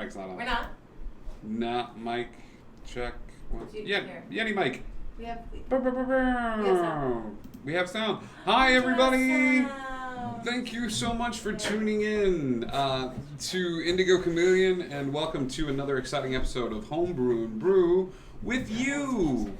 mic's not on. We're not? Not mic check. Yeah, Here. Yeti mic. We have sound. We have sound. Hi, everybody. Thank you so much for tuning in to Indigo Chameleon, and welcome to another exciting episode of Brew and Brew with you.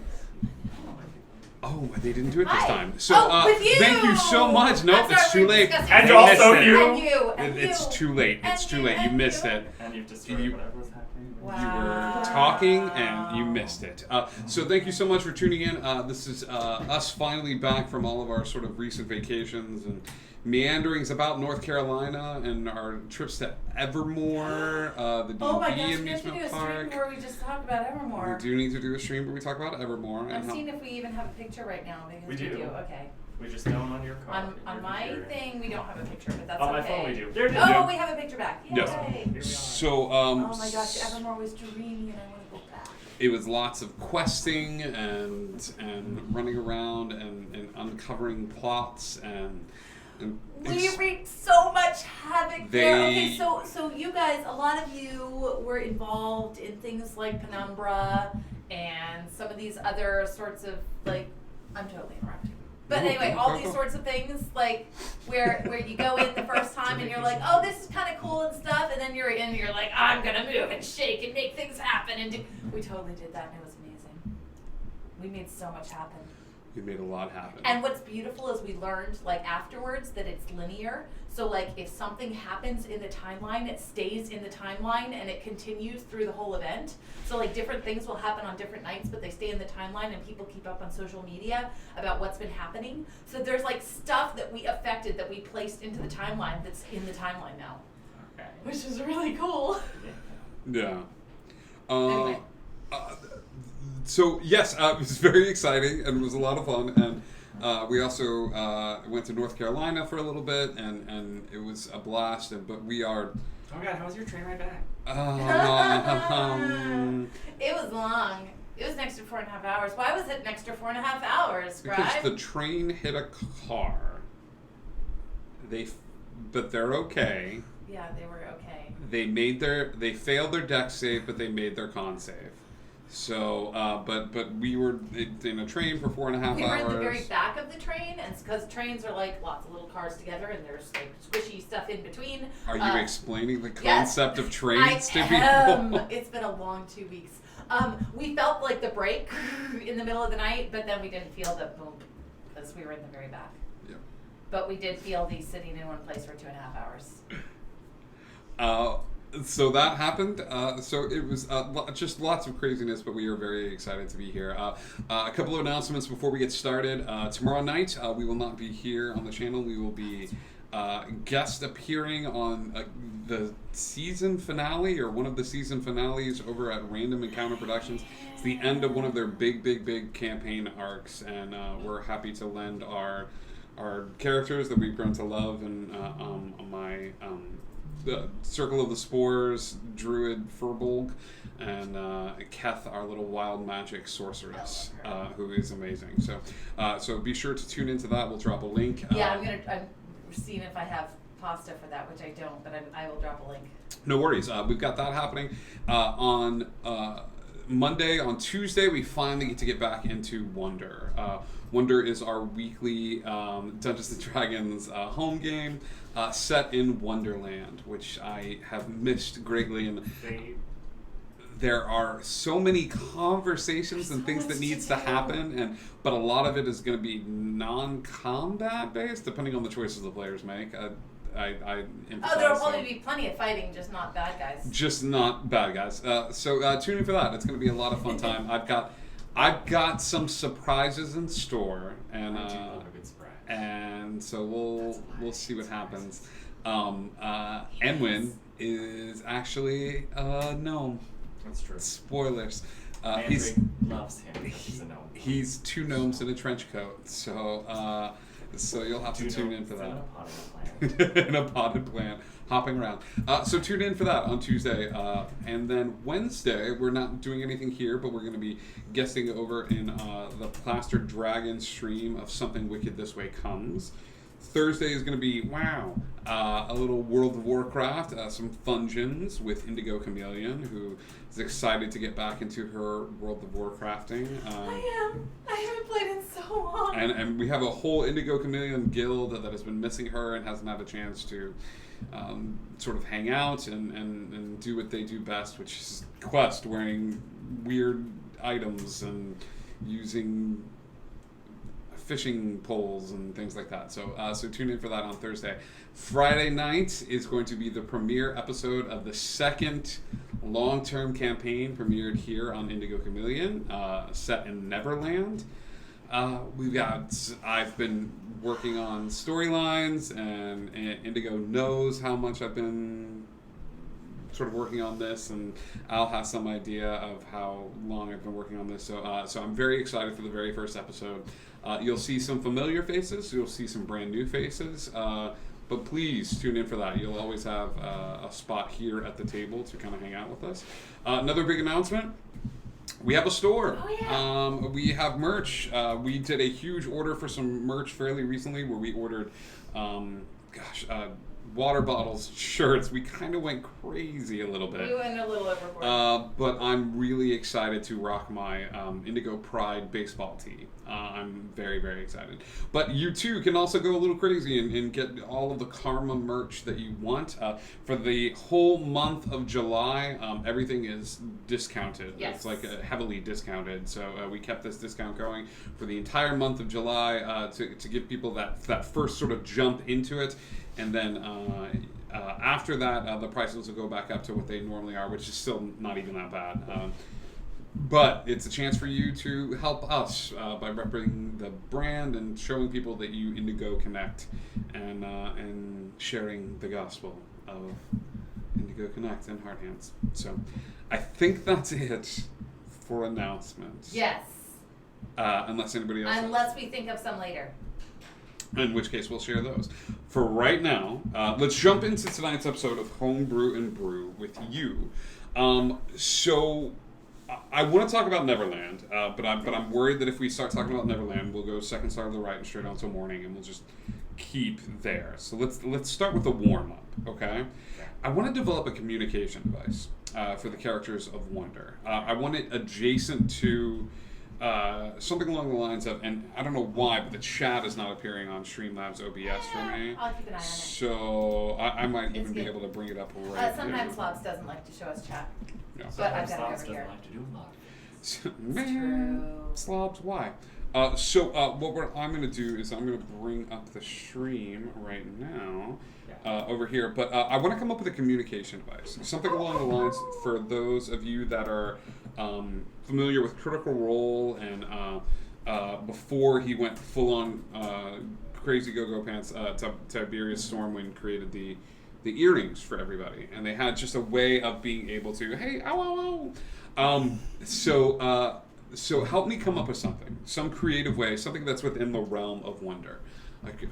Oh, they didn't do it this time. So, with you. Thank you so much. Nope, it's too late. And also you. And you. And It's too late. It's too late. You missed it. And you've destroyed whatever was happening. Wow. You were talking and you missed it. So thank you so much for tuning in. This is us finally back from all of our sort of recent vacations and meanderings about North Carolina and our trips to Evermore, the D&D Oh my gosh, we have to do amusement a park. stream where we just talk about Evermore. We do need to do a stream where we talk about Evermore. I'm seeing if we even have a picture right now. Because We do. Okay. We just don't on your card. On my thing, we don't have a picture, but that's on okay. my phone we do. There it is. Oh, we have a picture back. Yay. Yes. Here we are. So, oh my gosh, Evermore was dreamy and I want to go back. it was lots of questing and running around and uncovering plots and We wreaked so much havoc there. Okay, so you guys, a lot of you were involved in things like Penumbra and some of these other sorts of, like, I'm totally interrupting. But anyway, all these sorts of things, like where you go in the first time and you're like, oh, this is kind of cool and stuff, and then you're in and you're like, I'm gonna move and shake and make things happen and do. We totally did that and it was amazing. We made so much happen. we made a lot happen. And what's beautiful is we learned, like, afterwards that it's linear. So, like, if something happens in the timeline, it stays in the timeline and it continues through the whole event. So, like, different things will happen on different nights, but they stay in the timeline and people keep up on social media about what's been happening. So there's, like, stuff that we affected that we placed into the timeline that's in the timeline now. Okay. Which is really cool. Yeah. Anyway. So yes, it was very exciting and it was a lot of fun, and we also went to North Carolina for a little bit, and it was a blast. But we are. Oh god, how was your train ride back? It was long. It was an extra 4.5 hours. Why was it an extra 4.5 hours, Because right? the train hit a car. But they're okay. Yeah, they were okay. They failed their deck save, but they made their con save. So, but we were in a train for 4.5 hours. We were in the very back of the train, and because trains are like lots of little cars together, and there's like squishy stuff in between. Are you explaining the yes, concept of trains to am. people? It's been a long 2 weeks. We felt like the break in the middle of the night, but then we didn't feel the boom because we were in the very back. Yep. But we did feel the sitting in one place for 2.5 hours. So that happened. So it was just lots of craziness, but we are very excited to be here. A couple of announcements before we get started. Tomorrow night, we will not be here on the channel. We will be guest appearing on the season finale, or one of the season finales, over at Random Encounter Productions. It's the end of one of their big campaign arcs, and we're happy to lend our characters that we've grown to love, and the Circle of the Spores druid Furbolg, and Keth, our little wild magic sorceress, who is amazing. So be sure to tune into that. We'll drop a link. Yeah, I'm seeing if I have pasta for that, which I don't, but I will drop a link. No worries. We've got that happening on Monday. On Tuesday, we finally get to get back into Wonder. Wonder is our weekly Dungeons & Dragons home game set in Wonderland, which I have missed greatly. And there are so many conversations and things that needs to happen, but a lot of it is going to be non-combat based, depending on the choices the players make. I emphasize. There'll probably be plenty of fighting, just not bad guys. Just not bad guys. So tune in for that. It's going to be a lot of fun time. I've got some surprises in store, and I do love a good surprise. And so we'll see what happens. Enwin is actually a gnome. That's true. Spoilers. Andrew loves him because he's a gnome. He's two gnomes in a trench coat. So you'll have to tune in for that. In a potted plant, hopping around. So tune in for that on Tuesday. And then Wednesday, we're not doing anything here, but we're going to be guesting over in the Plastered Dragon stream of Something Wicked This Way Comes. Thursday is going to be, a little World of Warcraft, some Fungeons with Indigo Chameleon, who is excited to get back into her World of Warcrafting. I am. I haven't played in so long. And we have a whole Indigo Chameleon guild that has been missing her and hasn't had a chance to sort of hang out and do what they do best, which is quest, wearing weird items and using fishing poles and things like that. So tune in for that on Thursday. Friday night is going to be the premiere episode of the second long-term campaign premiered here on Indigo Chameleon, set in Neverland. I've been working on storylines, and Indigo knows how much I've been sort of working on this, and Al has some idea of how long I've been working on this. So I'm very excited for the very first episode. You'll see some familiar faces, you'll see some brand new faces, but please tune in for that. You'll always have a spot here at the table to kind of hang out with us. Another big announcement. We have a store. Oh, yeah. We have merch. We did a huge order for some merch fairly recently where we ordered, water bottles, shirts. We kind of went crazy a little bit. You went a little overboard. But I'm really excited to rock my Indigo Pride baseball tee. I'm very, very excited. But you too can also go a little crazy and get all of the Karma merch that you want. For the whole month of July, everything is discounted. Yes. It's like heavily discounted. So we kept this discount going for the entire month of July to give people that first sort of jump into it. And then after that, the prices will go back up to what they normally are, which is still not even that bad. But it's a chance for you to help us by representing the brand and showing people that you Indigo connect and sharing the gospel of Indigo Connect and Heart Hands. So I think that's it for announcements. Yes. Unless anybody else. Unless we think of some later. In which case, we'll share those. For right now, let's jump into tonight's episode of Home Brew and Brew with you. So, I want to talk about Neverland, but I'm worried that if we start talking about Neverland, we'll go second star to the right and straight on till morning, and we'll just keep there. So let's start with the warm up, okay? I want to develop a communication device for the characters of Wonder. I want it adjacent to. Something along the lines of, and I don't know why, but the chat is not appearing on Streamlabs OBS for me. I'll keep an eye on it. So I might even be good. able to bring it up right Sometimes here. Slobs doesn't like to show us chat. Yeah. But I've got it Slobs over here. doesn't like to do a lot of things. Man, true. slobs, why? What I'm going to do is I'm going to bring up the stream right now over here. But I want to come up with a communication device. Something along the lines for those of you that are familiar with Critical Role and before he went full on crazy go-go pants, Tiberius Stormwind created the earrings for everybody, and they had just a way of being able to, hey, ow, ow, ow. So help me come up with something, some creative way, something that's within the realm of Wonder, like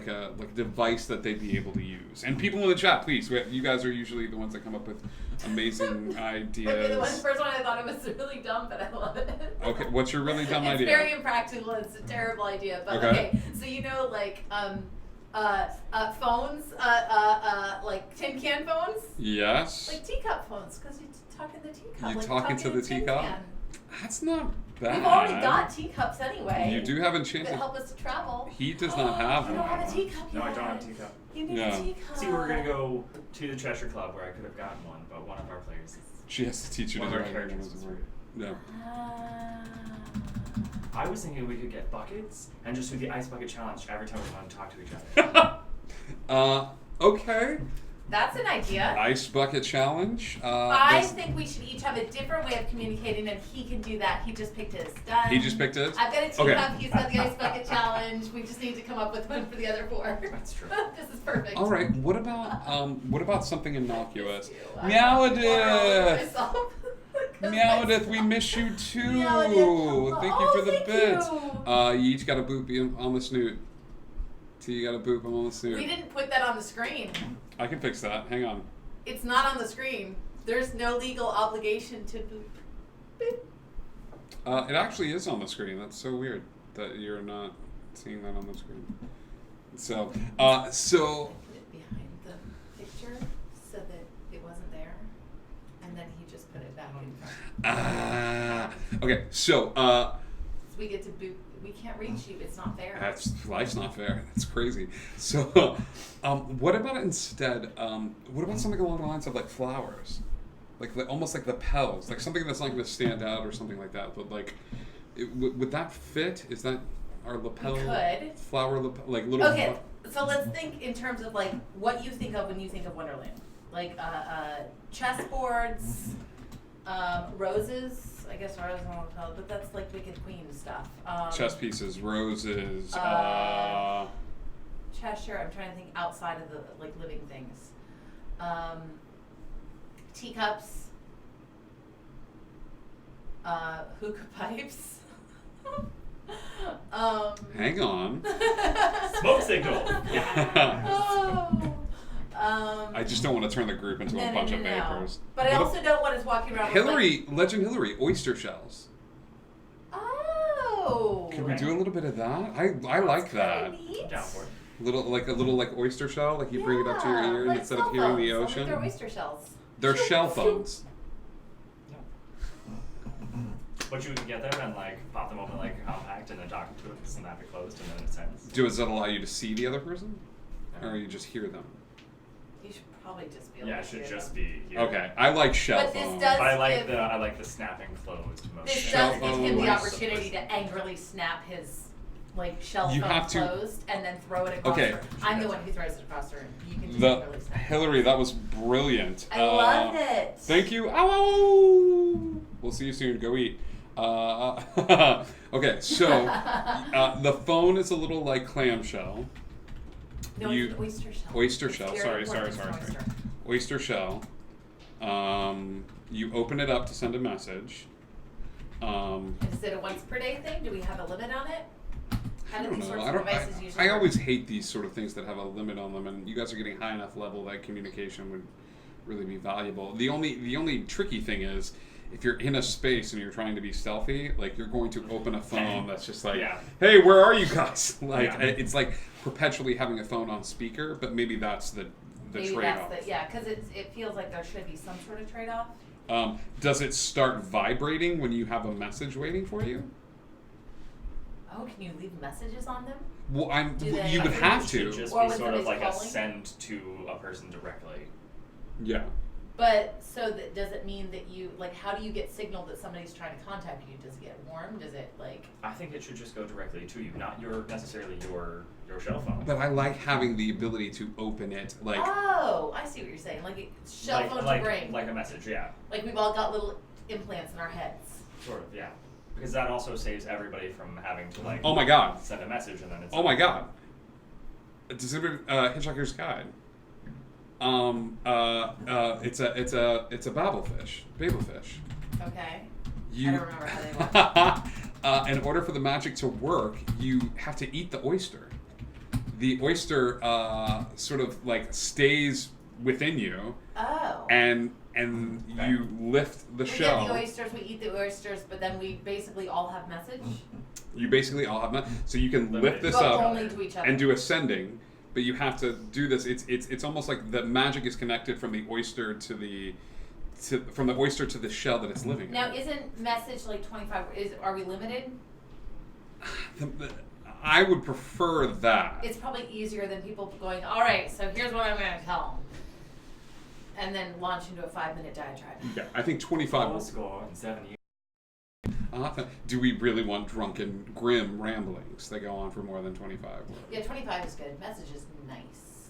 a device that they'd be able to use. And people in the chat, please, you guys are usually the ones that come up with amazing ideas. Okay, the first one I thought it was really dumb, but I love it. Okay, what's your really dumb idea? It's very impractical. It's a terrible idea, but okay. So like phones, like tin can phones. Yes. Like teacup phones, because you talk in the teacup. You like talking to the tin teacup? can. That's not bad. We've already got teacups anyway. You do have enchanted. That help us to travel. He does not have You one. don't have a teacup yet. No, I don't have a teacup. You need Yeah. a teacup. See, we were gonna go to the Cheshire Club where I could have gotten one, but one of our players is She has to teach you to one do of our it. characters is rude. No. I was thinking we could get buckets and just do the ice bucket challenge every time we want to talk to each other. Okay. That's an idea. Ice bucket challenge. I think we should each have a different way of communicating, and he can do that. He just picked his. Done. He just picked his? I've got a teacup. Okay. He's got the ice bucket challenge. We just need to come up with one for the other four. That's true. This is perfect. All right. What about something innocuous? I Meowedith. Meowedith. Meowedith, we miss you too. Meowedith, Thank you for the thank bits. you. You each got a boop on the snoot. T, you got a boop on the snoot. We didn't put that on the screen. I can fix that. Hang on. It's not on the screen. There's no legal obligation to boop. Boop. It actually is on the screen. That's so weird that you're not seeing that on the screen. So, Put it behind the picture so that it wasn't there, and then he just put it back in front. Okay, so, So we get to boot. We can't reach you. It's not fair. life's not fair. That's crazy. So, what about instead? What about something along the lines of like flowers, like almost like the petals, like something that's not going to stand out or something like that. But like, would that fit? Is that our lapel? We could. Flower lapel, like little. Okay, so let's think in terms of like what you think of when you think of Wonderland, like chessboards, roses. I guess roses on lapel, but that's like Wicked Queen stuff. Chess pieces, roses. Cheshire. I'm trying to think outside of the like living things. Teacups. Hookah pipes. Hang on. Smoke signal. I just don't want to turn the group into a bunch of vapors. But I also don't want us walking around Hillary, Legend Hillary, oyster shells. Oh. Can we do a little bit of that? I like that. I'm down for it. A little oyster shell, like you bring it up to your ear like instead of hearing the cell phones. ocean. They're oyster shells. They're shell phones. But you can get there and like pop them open like compact and then talk to it and snap it closed and then it sends. Does that allow you to see the other person? Or you just hear them? You should probably just be able Yeah, to it should hear just them. be here. Okay, I like shell But this phones. does- But I like the snapping closed motion. This Shell does give him the phones. opportunity to angrily snap his like shell You phone have to- closed and then throw it across Okay. her. I'm the one who throws it across her. You can just The angrily snap it. Hillary, that was brilliant. I love it. Thank you. Ow, ow, ow. We'll see you soon. Go eat. Okay, so the phone is a little like clamshell. No, You- it's an oyster shell. Oyster It's shell. very Sorry. important. It's oyster. Oyster shell. You open it up to send a message. Is it a once per day thing? Do we have a limit on it? How I do don't these know. sorts of devices usually I work? always hate these sort of things that have a limit on them, and you guys are getting high enough level that communication would really be valuable. The only tricky thing is if you're in a space and you're trying to be stealthy, like you're going to open a phone that's just like, Yeah. hey, where are you guys? Like Yeah. it's like perpetually having a phone on speaker, but maybe that's the Maybe trade-off. that's because it feels like there should be some sort of trade-off. Does it start vibrating when you have a message waiting for you? Oh, can you leave messages on them? Well, Do they- you I would think have It should to. just Or be when sort of somebody's like calling? a send to a person directly. Yeah. But so does it mean that you like? How do you get signal that somebody's trying to contact you? Does it get warm? Does it like? I think it should just go directly to you, not necessarily your shell phone. But I like having the ability to open it, like Oh, I see what you're saying. Like shell phone to brain. Like a message, yeah. Like we've all got little implants in our heads. Sort of, yeah. Because that also saves everybody from having to like oh my god, send a message and then it's oh my god. Does anybody Hitchhiker's Guide? It's a babelfish. Okay. You, I don't remember how they work. in order for the magic to work, you have to eat the oyster. The oyster sort of like stays within you, Oh. and you lift the we shell. get the oysters, we eat the oysters, but then we basically all have message. You basically all have so you can lift this But up only to each other. and do ascending, but you have to do this. It's almost like the magic is connected from the oyster from the oyster to the shell that it's living Now, in. isn't message like 25? Are we limited? I would prefer that. It's probably easier than people going, all right, so here's what I'm going to tell them. And then launch into a 5-minute diatribe. Yeah, I think 25. Low score in 7 years. Do we really want drunken, grim ramblings that go on for more than 25 words? Yeah, 25 is good. Message is nice.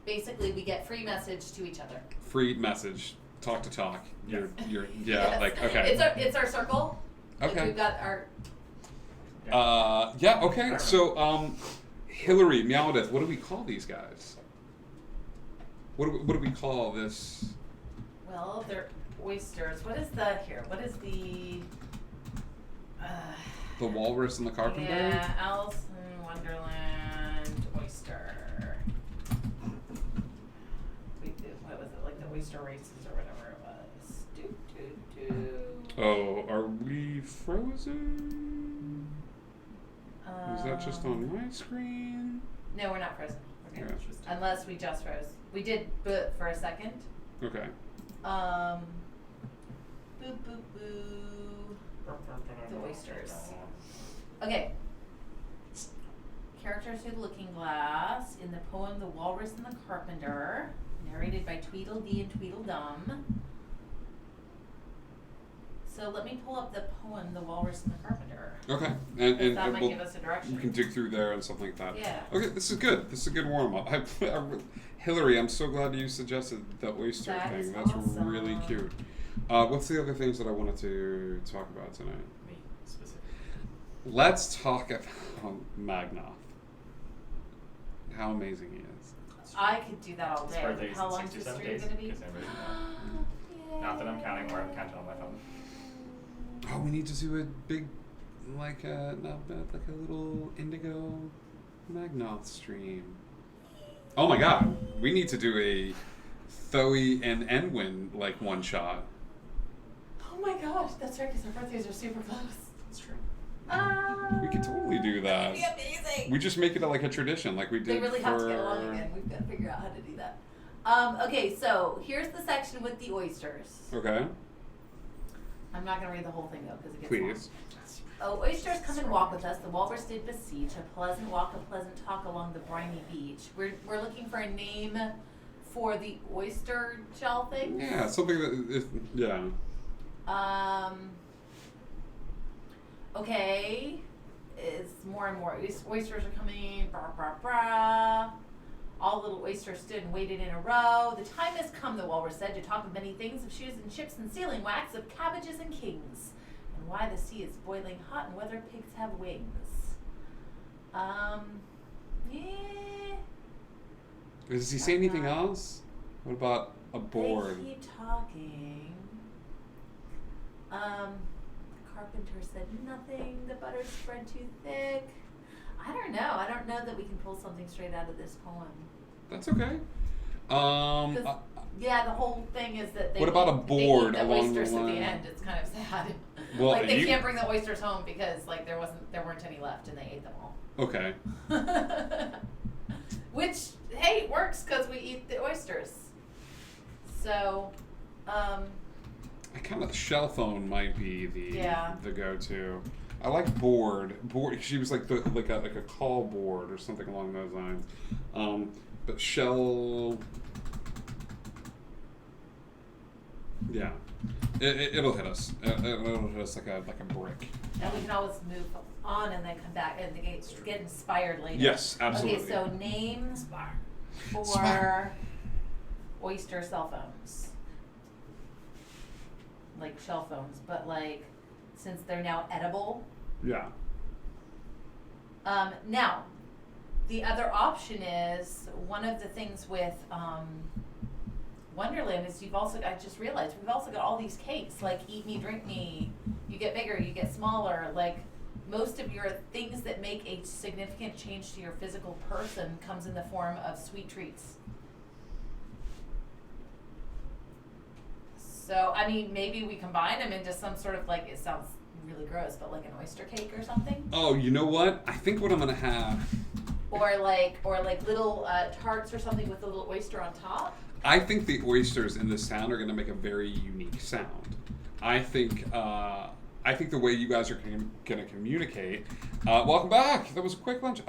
Basically, we get free message to each other. Free message, talk to talk. Yeah. You're Yes. like, okay. It's our circle. Like, Okay. we've got our. Yeah, okay. So, Hillary, Meowdith, what do we call these guys? What do we call this? Well, they're oysters. What is the here? What is the? The walrus and the carpenter? Yeah, Alice in Wonderland oyster. What was it? Like the oyster races or whatever it was. Oh, are we frozen? Is that just on my screen? No, we're not frozen. Okay. Yeah. Unless we just froze. We did boot for a second. Okay. Boop, boop, boo. The oysters. Okay. Characters through the looking glass in the poem The Walrus and the Carpenter, narrated by Tweedledee and Tweedledum. So let me pull up the poem The Walrus and the Carpenter. Okay. And that might give us a direction. We can dig through there and something like that. Yeah. Okay, this is good. This is a good warm-up. Hillary, I'm so glad you suggested the oyster thing. That's awesome. really cute. What's the other things that I wanted to talk about tonight? Me, specifically. Let's talk about Magnoth. How amazing he is. I could do that all His day. birthday's How in long is 6 or the 7 stream days. going to be? Because everybody knows. Not that I'm counting or I'm counting on my phone. Oh, we need to do a big, like a little indigo Magnoth stream. Oh my god, we need to do a Thoe and Enwin like one shot. Oh my gosh, that's right, because our birthdays are super close. That's true. We could totally do that. That'd be amazing. We just make it like a tradition, like we did. They really for... have to get along again. We've got to figure out how to do that. Okay, so here's the section with the oysters. Okay. I'm not going to read the whole thing though, because it gets long. Please. Oh, oysters, come and walk with us. The walrus did beseech a pleasant walk, a pleasant talk along the briny beach. We're looking for a name for the oyster shell thing. Yeah, something that is, yeah. Okay. It's more and more oysters are coming. Brah, brah, brah. All the little oysters stood and waited in a row. The time has come, the walrus said, to talk of many things, of shoes and ships and sealing wax, of cabbages and kings, and why the sea is boiling hot and whether pigs have wings. Yeah. Does he say anything else? What about a board? They keep talking. The carpenter said nothing. The butter spread too thick. I don't know. I don't know that we can pull something straight out of this poem. That's okay. Yeah, the whole thing is that they what about a board they eat the along the oysters at the line? end. It's kind of sad. Well, like they can't bring the oysters home because like there weren't any left and they ate them all. Okay. Which hey, it works because we eat the oysters. So, I kind of shell phone might be the go-to. I like board. She was like a call board or something along those lines. But shell. Yeah, it'll hit us. It'll hit us like a brick. and we can always move on and then come back and get inspired later. Yes, absolutely. Okay, so name for Spire. oyster cell phones. Like shell phones, but like since they're now edible. Yeah. Now, the other option is one of the things with Wonderland is I just realized we've also got all these cakes like eat me, drink me, you get bigger, you get smaller, like most of your things that make a significant change to your physical person comes in the form of sweet treats. So, I mean, maybe we combine them into some sort of like, it sounds really gross, but like an oyster cake or something. Oh, you know what? I think what I'm gonna have. Or like little tarts or something with a little oyster on top. I think the oysters in this town are gonna make a very unique sound. I think the way you guys are gonna communicate. Welcome back. That was a quick lunch.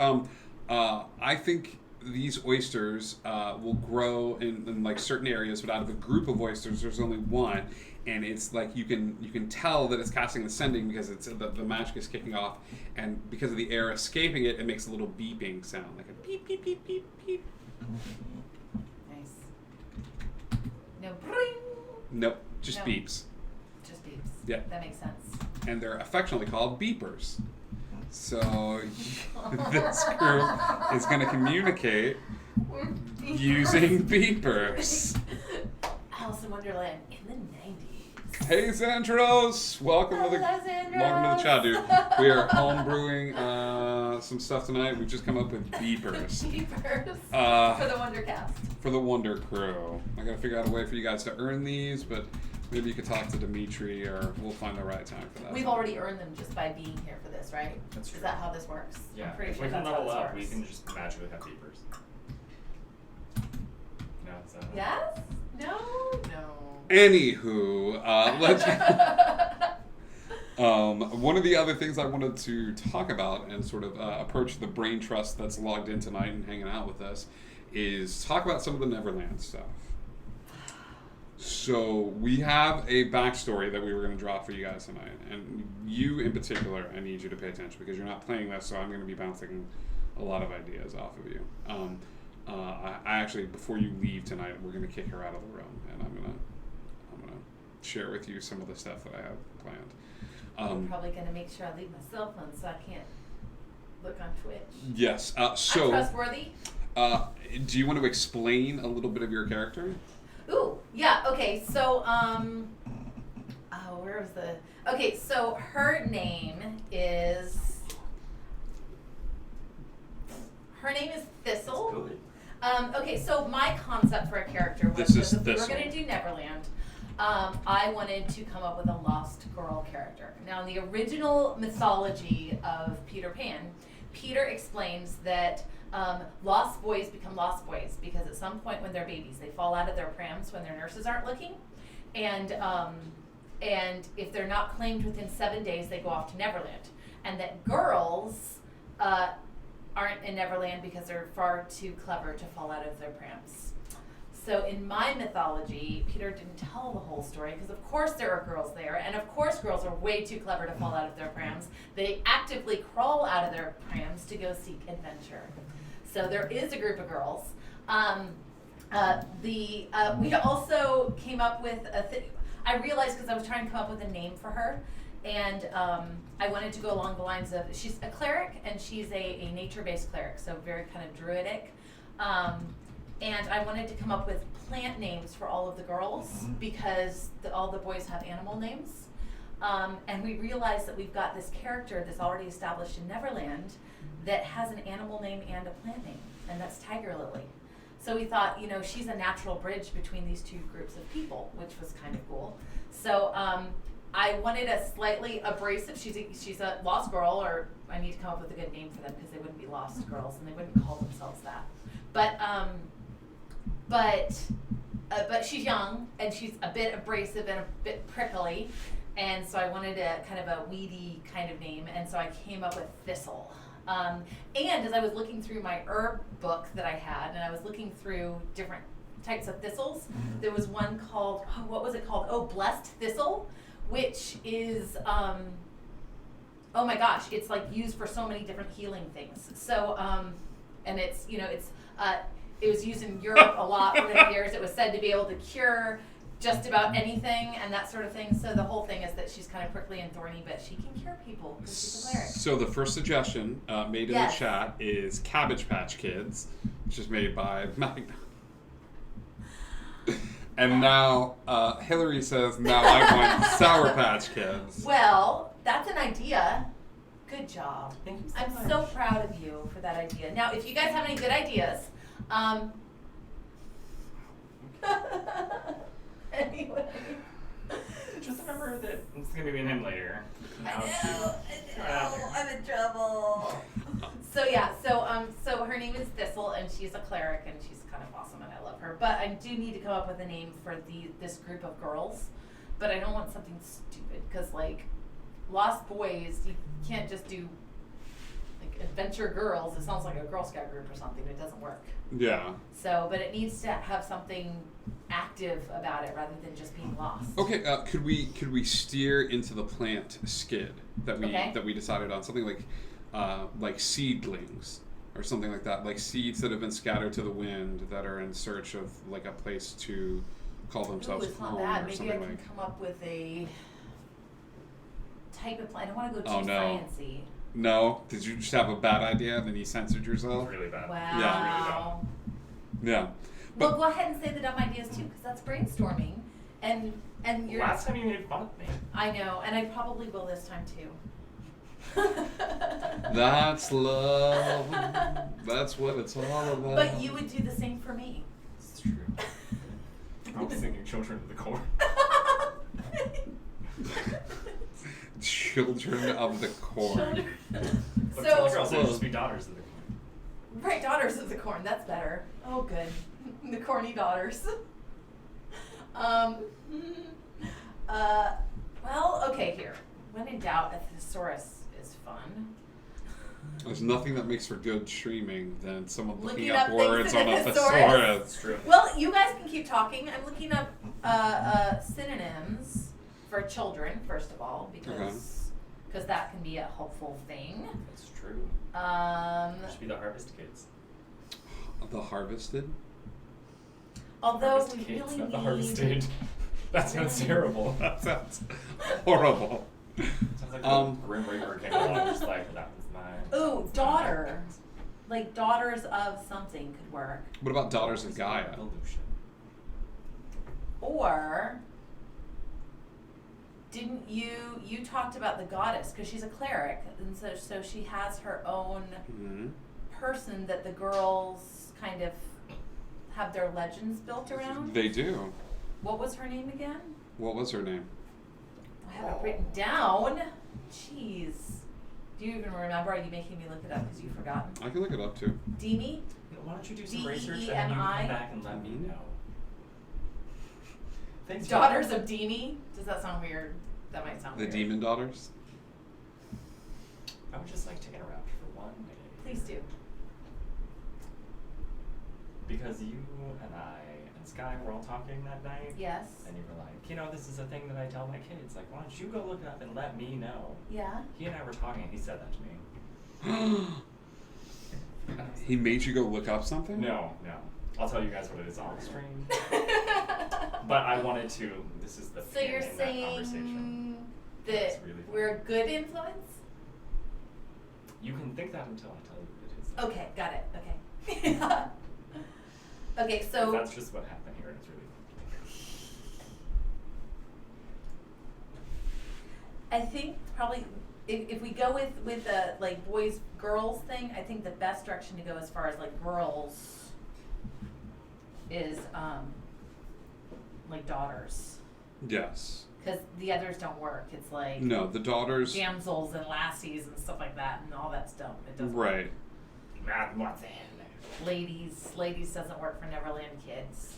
I think these oysters will grow in like certain areas, but out of a group of oysters, there's only one, and it's like you can tell that it's casting the sending because it's the magic is kicking off, and because of the air escaping it, it makes a little beeping sound, like a beep beep beep beep beep. Nice. No bring. Nope, just No. beeps. Just beeps. Yeah. That makes sense. And they're affectionately called beepers. So this group is going to communicate using beepers. Alice in Wonderland in the 90s. Hey Xandros! Welcome to the chat, dude. We are home brewing some stuff tonight. We've just come up with beepers. Beepers for the Wondercast. For the Wonder Crew. I gotta figure out a way for you guys to earn these, but Maybe you could talk to Dimitri, or we'll find the right time for that. We've already earned them just by being here for this, right? That's true. Is that how this works? Yeah. I'm pretty If sure we can that's how level this up, we works. can just magically have beepers. No, it's not. Yes? No? Anywho, let's. One of the other things I wanted to talk about and sort of approach the brain trust that's logged in tonight and hanging out with us is talk about some of the Neverland stuff. So we have a backstory that we were going to drop for you guys tonight, and you in particular, I need you to pay attention because you're not playing this, so I'm going to be bouncing a lot of ideas off of you. I actually, before you leave tonight, we're going to kick her out of the room, and I'm gonna share with you some of the stuff that I have planned. I'm probably going to make sure I leave my cell phone so I can't look on Twitch. Yes. I'm trustworthy. Do you want to explain a little bit of your character? Ooh, yeah, okay, so, where was the, okay, so her name is Thistle. Good. Okay, so my concept for a character was This is that if we were Thistle. going to do Neverland, I wanted to come up with a lost girl character. Now, in the original mythology of Peter Pan, Peter explains that lost boys become lost boys because at some point when they're babies, they fall out of their prams when their nurses aren't looking, and if they're not claimed within 7 days, they go off to Neverland, and that girls aren't in Neverland because they're far too clever to fall out of their prams. So in my mythology, Peter didn't tell the whole story because of course there are girls there, and of course girls are way too clever to fall out of their prams. They actively crawl out of their prams to go seek adventure. So there is a group of girls. We also came up with I realized because I was trying to come up with a name for her, and I wanted to go along the lines of, she's a cleric, and she's a nature-based cleric, so very kind of druidic. And I wanted to come up with plant names for all of the girls because all the boys have animal names. And we realized that we've got this character that's already established in Neverland that has an animal name and a plant name, and that's Tiger Lily. So we thought, she's a natural bridge between these two groups of people, which was kind of cool. So I wanted a slightly abrasive, she's a lost girl, or I need to come up with a good name for them because they wouldn't be lost girls and they wouldn't call themselves that. But she's young and she's a bit abrasive and a bit prickly, and so I wanted a kind of a weedy kind of name, and so I came up with Thistle. And as I was looking through my herb book that I had, and I was looking through different types of thistles, there was one called, what was it called? Oh, Blessed Thistle, which is, oh my gosh, it's like used for so many different healing things. So, and it's, it was used in Europe a lot for many years. It was said to be able to cure just about anything and that sort of thing. So the whole thing is that she's kind of prickly and thorny, but she can cure people because she's a cleric. So the first suggestion made in the chat is Cabbage Patch Kids, which is made by Magna. And now Hillary says, now I want Sour Patch Kids. Well, that's an idea. Good job. Thank you I'm much. so proud of you for that idea. Now, if you guys have any good ideas, anyway. Just remember that it's going to be him later. I know, I'm in trouble. So her name is Thistle, and she's a cleric, and she's kind of awesome, and I love her. But I do need to come up with a name for this group of girls, but I don't want something stupid, because Lost Boys, you can't just do Adventure Girls. It sounds like a Girl Scout group or something. It doesn't work. Yeah. So, but it needs to have something active about it rather than just being lost. Okay. Could we steer into the plant skid that we decided on, something like seedlings or something like that, like seeds that have been scattered to the wind that are in search of a place to call themselves it's not home bad. or Maybe something I can come up with a type of plant. I don't want to go too sciencey. No? Did you just have a bad idea and then you censored yourself? Really bad. Wow. Yeah. Well, go ahead and say the dumb ideas too, because that's brainstorming, and you're. Last time you made fun of me. I know, and I probably will this time too. That's love. That's what it's all about. But you would do the same for me. It's true. I was thinking children of the corn. Children of the Corn. But So- Tall Girls would just be daughters of the corn. Right, Daughters of the Corn. That's better. Oh, good. The corny daughters. Well, okay, here. When in doubt, a thesaurus is fun. There's nothing that makes for good streaming than someone looking Looking up up things words in on a a thesaurus. thesaurus. It's true. Well, you guys can keep talking. I'm looking up synonyms for children, first of all, because that can be a helpful thing. That's true. Should be the Harvest Kids. The harvested? Although Harvest we Kids, really not need... the Harvested. That sounds terrible. That sounds horrible. Sounds like the Grim Reaper came along just like, that was my... Ooh, daughter. Like daughters of something could work. What about Daughters of Gaia? Evolution. Or didn't you talked about the goddess because she's a cleric and so she has her own Mm-hmm. person that the girls kind of have their legends built around. They do. What was her name again? What was her name? I have it written down. Jeez. Do you even remember? Are you making me look it up because you've forgotten? I can look it up too. Demi? Why don't you do some research and then you D-E-E-M-I? come back and let me know. Thanks for- Daughters of Demi? Does that sound weird? That might sound The weird. Demon Daughters? I would just like to interrupt for 1 minute. Please do. Because you and I and Sky were all talking that night. Yes. And you were like, this is a thing that I tell my kids. Like, why don't you go look it up and let me know? Yeah. He and I were talking and he said that to me. He made you go look up something? No. I'll tell you guys what it is on the stream. But I wanted to, this is the So you're in that conversation. saying It's that really fun. we're a good influence? You can think that until I tell you what it is. Okay, got it. Okay. Okay, so That's just what happened here and it's really fun. I think probably if we go with the like boys girls thing, I think the best direction to go as far as like girls is like daughters, Yes. because the others don't work. It's like No, the daughters. damsels and lassies and stuff like that, and all that's dumb. It doesn't Right. Mademoiselle. work. Ladies doesn't work for Neverland Kids.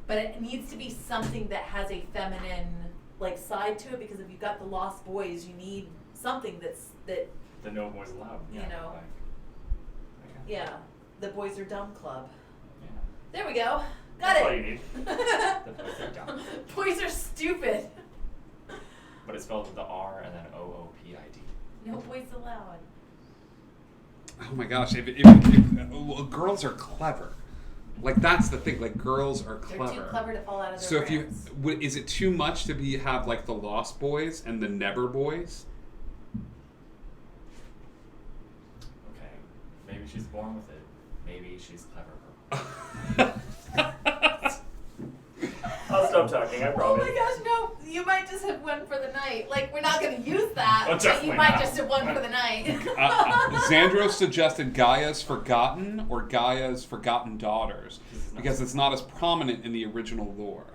But it needs to be something that has a feminine like side to it, because if you've got the Lost Boys, you need something that The No Boys Allowed. You Yeah, know. okay. yeah, the Boys Are Dumb Club. Yeah. There we go. Got That's it. all you need. The Boys Are Dumb. Boys are stupid. But it's spelled with the R and then OOPID. No boys allowed. Oh my gosh, if girls are clever. Like, that's the thing. Like, girls are clever. They're too clever to fall out of their So if you, pants. is it too much to have like the Lost Boys and the Never Boys? Okay. Maybe she's born with it. Maybe she's clever. I'll stop talking, I Oh promise. my gosh, no! You might just have one for the night. Like, we're not going to use that, Oh, but you definitely might not. just have one for the night. Xandro suggested Gaia's Forgotten or Gaia's Forgotten Daughters because it's not as prominent in the original lore.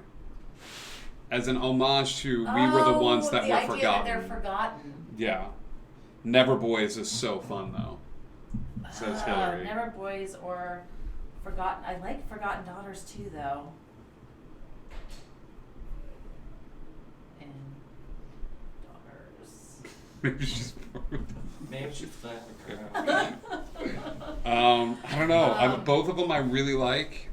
As an homage to we were the ones that the were idea forgotten. That they're forgotten. Yeah. Never Boys is so fun though. Says Hillary. Never Boys or Forgotten. I like Forgotten Daughters too, though. And daughters. Maybe she's Maybe she's clever. I don't know. Both of them I really like,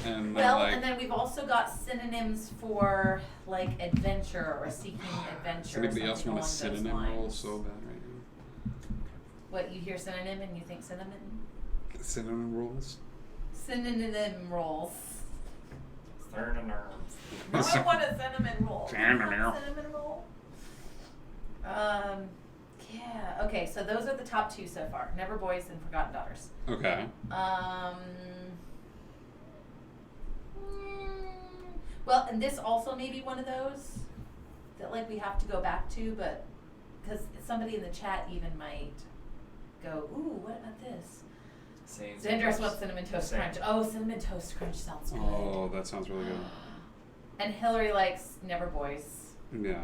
and Well, like, and then we've also got synonyms for like adventure or seeking adventure. does anybody or else something want a along those synonym roll lines. so bad right now? What, you hear synonym and you think cinnamon? Synonym rolls? Synonym rolls. Synonyms. I want a cinnamon roll. Cinnamon Do you want roll. a cinnamon roll? Yeah. Okay, so those are the top two so far. Never Boys and Forgotten Daughters. Okay. Well, and this also may be one of those that like we have to go back to, but because somebody in the chat even might go, ooh, what about this? Xandros wants Cinnamon Toast Same. Crunch. Oh, Cinnamon Toast Crunch sounds good. Oh, that sounds really good. And Hillary likes Never Boys. Yeah.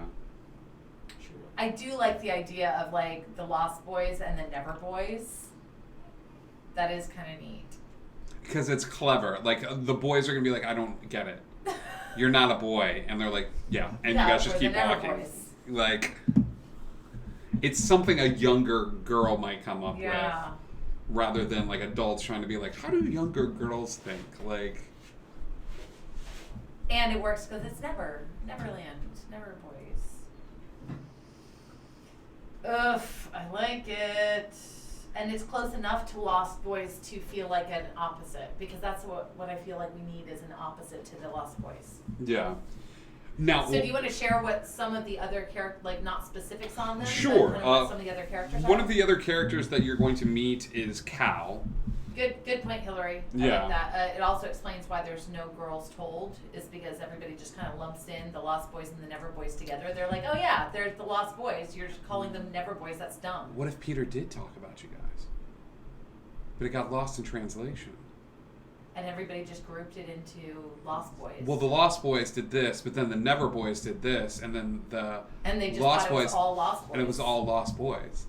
I do like the idea of like the Lost Boys and the Never Boys. That is kind of neat. Because it's clever. Like, the boys are going to be like, I don't get it. You're not a boy. And they're like, yeah. And you guys just keep walking. Like, it's something a younger girl might come up with. Rather than, like, adults trying to be like, how do younger girls think? Like... And it works because it's Neverland. Never Boys. Ugh, I like it. And it's close enough to Lost Boys to feel like an opposite, because that's what I feel like we need is an opposite to the Lost Boys. Yeah. Now, so do you want to share what some of the other characters, like not specifics on them? Sure. But what some of the other characters one are? of the other characters that you're going to meet is Cal. Good point, Hillary. I like that. It also explains why there's no girls told, is because everybody just kind of lumps in the Lost Boys and the Never Boys together. They're like, oh yeah, there's the Lost Boys. You're calling them Never Boys. That's dumb. What if Peter did talk about you guys? But it got lost in translation. And everybody just grouped it into Lost Boys. Well, the Lost Boys did this, but then the Never Boys did this, and then the and they just Lost thought it Boys, was all Lost Boys. and it was all Lost Boys.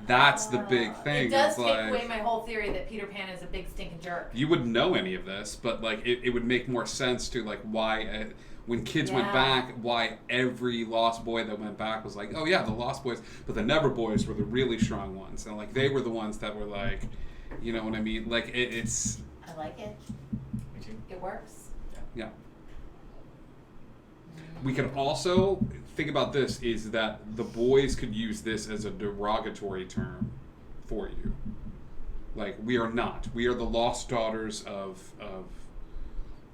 That's the big thing. It does take away my whole theory that Peter Pan is a big stinking jerk. You wouldn't know any of this, but like it would make more sense to like why when kids went back, why every Lost Boy that went back was like, oh yeah, the Lost Boys, but the Never Boys were the really strong ones, and like they were the ones that were like, you know what I mean? Like it's. I like it. Me too. It works. Yeah. We can also think about this is that the boys could use this as a derogatory term for you. Like, we are not. We are the lost daughters of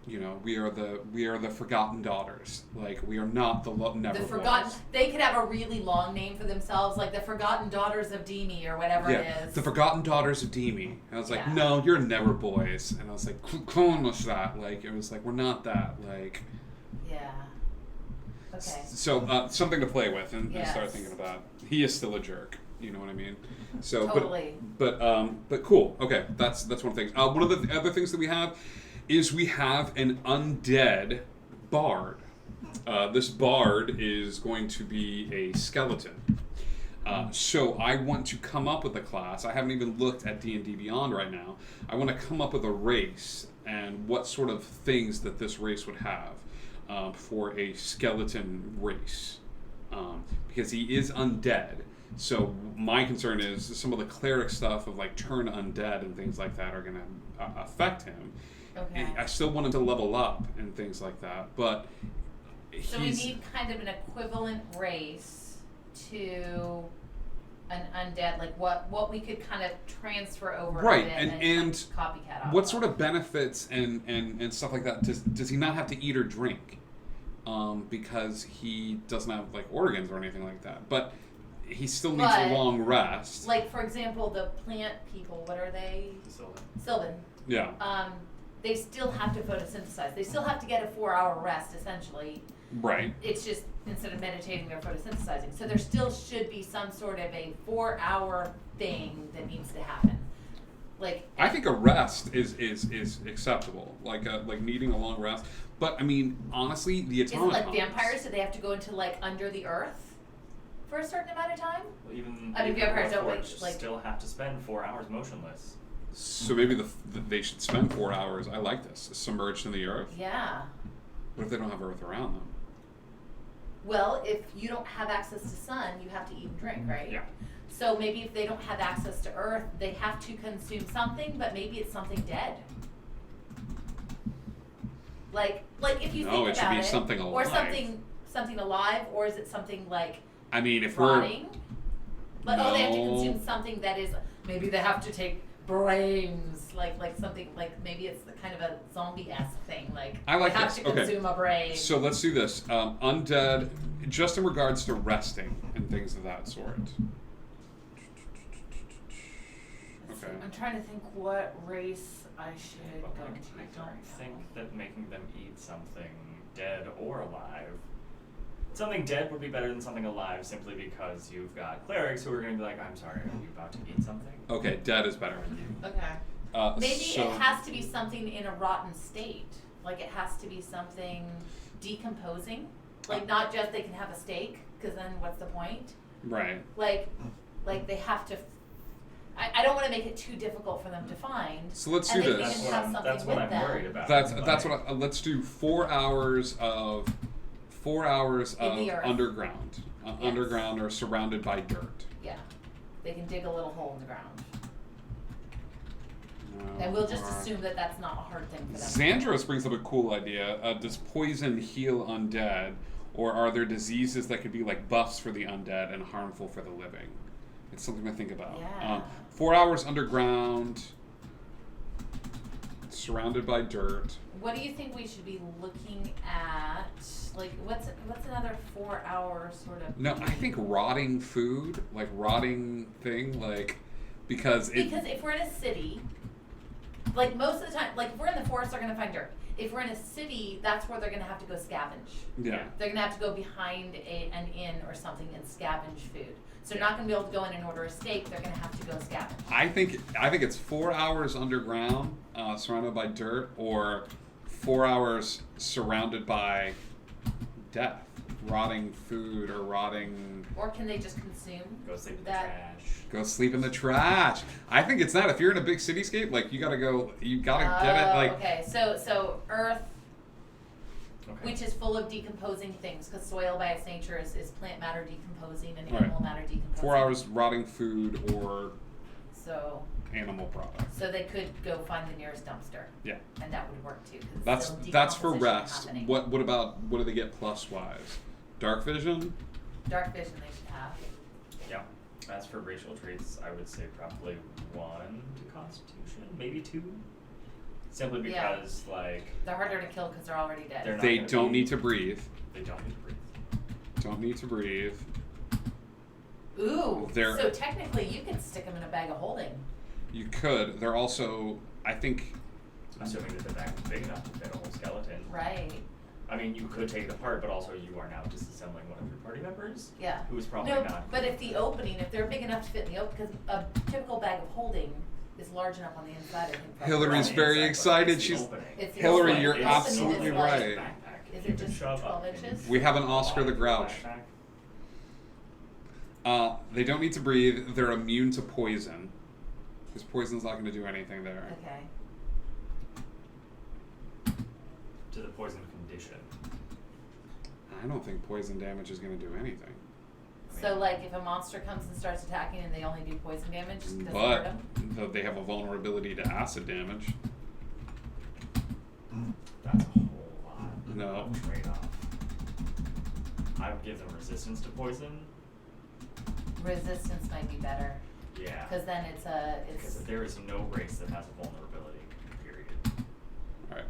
you know, we are the forgotten daughters. Like, we are not the Never The forgotten. Boys. They could have a really long name for themselves, like the Forgotten Daughters of Demi or whatever it is. The Forgotten Daughters of Demi. And I was like, no, you're Never Boys. And I was like, clone was that. Like, it was like, we're not that. Like. Yeah. Okay. So something to play with and start thinking about. He is still a jerk. You know what I mean? So, totally. But cool. Okay, that's one of the things. One of the other things that we have is we have an undead bard. This bard is going to be a skeleton. So I want to come up with a class. I haven't even looked at D&D Beyond right now. I want to come up with a race and what sort of things that this race would have for a skeleton race. Because he is undead. So my concern is some of the cleric stuff of like turn undead and things like that are going to affect him. Okay. And I still want him to level up and things like that, but so we need kind of an equivalent race to an undead, like what we could kind of transfer over right, a bit and copycat off what of. sort of benefits and stuff like that does he not have to eat or drink? Because he doesn't have like organs or anything like that, but he still needs a long rest. Like for example, the plant people, what are they? Sylvan. Yeah. They still have to photosynthesize. They still have to get a 4-hour rest, essentially. Right. It's just, instead of meditating, they're photosynthesizing. So there still should be some sort of a 4-hour thing that needs to happen. Like, I think a rest is acceptable, like needing a long rest. But I mean, honestly, the automatons. Is it like vampires? Do they have to go into like under the earth for a certain amount of time? Well, even vampires don't still have to spend 4 hours motionless. So maybe they should spend 4 hours. I like this, submerged in the earth. Yeah. What if they don't have earth around them? Well, if you don't have access to sun, you have to eat and drink, right? Yeah. So maybe if they don't have access to earth, they have to consume something, but maybe it's something dead. Like if you think about it. No, it should be something alive. Or something alive, or is it something like I mean, if rotting? we're But they have to consume something that is, maybe they have to take brains, like something like maybe it's the kind of a zombie-esque thing. Like I like they have this. to consume a brain. So let's do this. Undead, just in regards to resting and things of that sort. Okay. I'm trying to think what race I should But go like, to. I don't think that making them eat something dead or alive. Something dead would be better than something alive simply because you've got clerics who are going to be like, I'm sorry, are you about to eat something? Okay, dead is better. Okay. Maybe it has to be something in a rotten state. Like it has to be something decomposing. Like not just they can have a steak, because then what's the point? Right. Like they have to. I don't want to make it too difficult for them to find. So let's and do they this. can even have something That's what with I'm them. worried about. That's what. Let's do 4 hours of In the earth. underground, Yes. underground or surrounded by dirt. Yeah, they can dig a little hole in the ground, and we'll just assume that that's not a hard thing for them. Xandros brings up a cool idea. Does poison heal undead, or are there diseases that could be like buffs for the undead and harmful for the living? It's something to think about. Yeah. 4 hours underground, surrounded by dirt. What do you think we should be looking at? Like, what's another 4 hour sort of? No, I think rotting food, like rotting thing, like because if we're in a city, like most of the time, like if we're in the forest, they're gonna find dirt. If we're in a city, that's where they're gonna have to go scavenge. yeah. They're gonna have to go behind an inn or something and scavenge food. So they're not gonna be able to go in and order a steak. They're gonna have to go scavenge. I think it's 4 hours underground, surrounded by dirt, or 4 hours surrounded by death, rotting food or rotting. Or can they just consume? Go sleep in the that? trash. Go sleep in the trash. I think it's not. If you're in a big cityscape, like you gotta get it. Like Okay, so earth, Okay. which is full of decomposing things, because soil by its nature is plant matter decomposing and Right. animal matter decomposing. 4 hours rotting food or So animal products. they could go find the nearest dumpster, Yeah. and that would work too. 'Cause it's still That's for decomposition rest. happening. What do they get plus wise? Dark vision. Dark vision they should have. Yeah. As for racial traits, I would say probably 1 to Constitution, maybe 2. Simply Yeah. because, like, They're harder to kill because they're already dead. They're not They gonna don't be- need to breathe. they don't need to breathe. Don't need to breathe. Ooh, They're- so technically you could stick them in a bag of holding. You could. They're also, I think, Assuming that the bag is big enough to fit a whole skeleton. Right. I mean, you could take it apart, but also you are now disassembling one of your party members, Yeah. who is probably No, not. but if they're big enough to fit in the open, because a typical bag of holding is large enough on the inside, I think. probably. Hillary's On the very inside, but excited. it's the She's opening. It's the Hillary, opening. you're The opening is absolutely like- right. Backpack. Is You it can just shove 12 up in inches? We have an the Oscar the bottom of Grouch. backpack. They don't need to breathe. They're immune to poison. Because poison's not going to do anything there. Okay. To the poison condition. I don't think poison damage is going to do anything. So like if a monster comes and starts attacking and they only do poison damage, does it hurt But them? they have a vulnerability to acid damage. That's a whole lot No. of trade-off. I would give them resistance to poison. Resistance might be better, Yeah. because then Because there is no race that has a vulnerability, period. All right.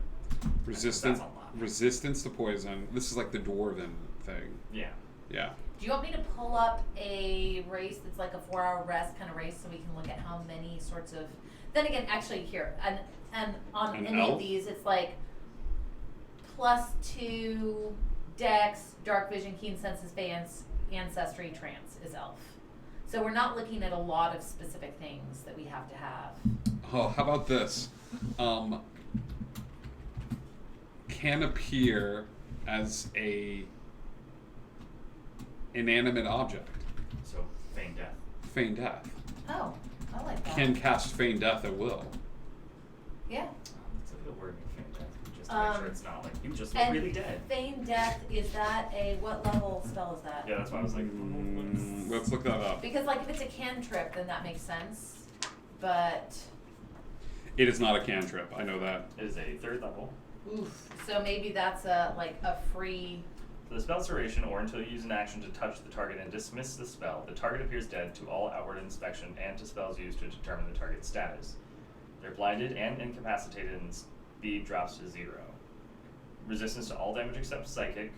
That's a lot. Resistance to poison. This is like the dwarven thing. Yeah. Yeah. Do you want me to pull up a race that's like a 4 hour rest kind of race so we can look at how many sorts of? Then again, actually here and on An any elf? of these, it's like +2 Dex, Dark Vision, Keen Senses, Feyens, Ancestry, Trance is elf. So we're not looking at a lot of specific things that we have to have. Oh, how about this? Can appear as a inanimate object. So, feign death. Feign death. Oh, I like that. Can cast feign death at will. Yeah. That's a good word, feign death. Just to make sure it's not like, you just look And really dead. Feign Death, is that what level spell is that? Yeah, that's why I was like, Let's look that up. Because like if it's a cantrip, then that makes sense. But It is not a cantrip. I know that. It is a 3rd level. oof. So maybe that's a free. For the spell's duration, or until you use an action to touch the target and dismiss the spell, the target appears dead to all outward inspection and to spells used to determine the target's status. They're blinded and incapacitated, and speed drops to 0. Resistance to all damage except psychic,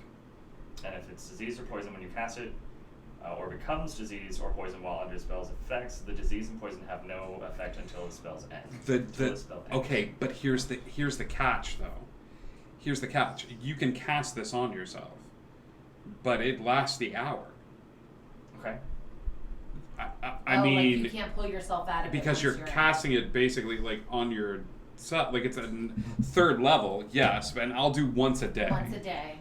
and if it's disease or poison when you cast it, or becomes disease or poison while under spell's effects, the disease and poison have no effect until the spell's end. Until the spell ends. Okay, but here's the catch though. Here's the catch. You can cast this on yourself, but it lasts the hour. Okay. I mean, like you can't pull yourself out of it because once you're you're in. casting it basically like on your like it's a third level, yes, and I'll do once a day. Once a day,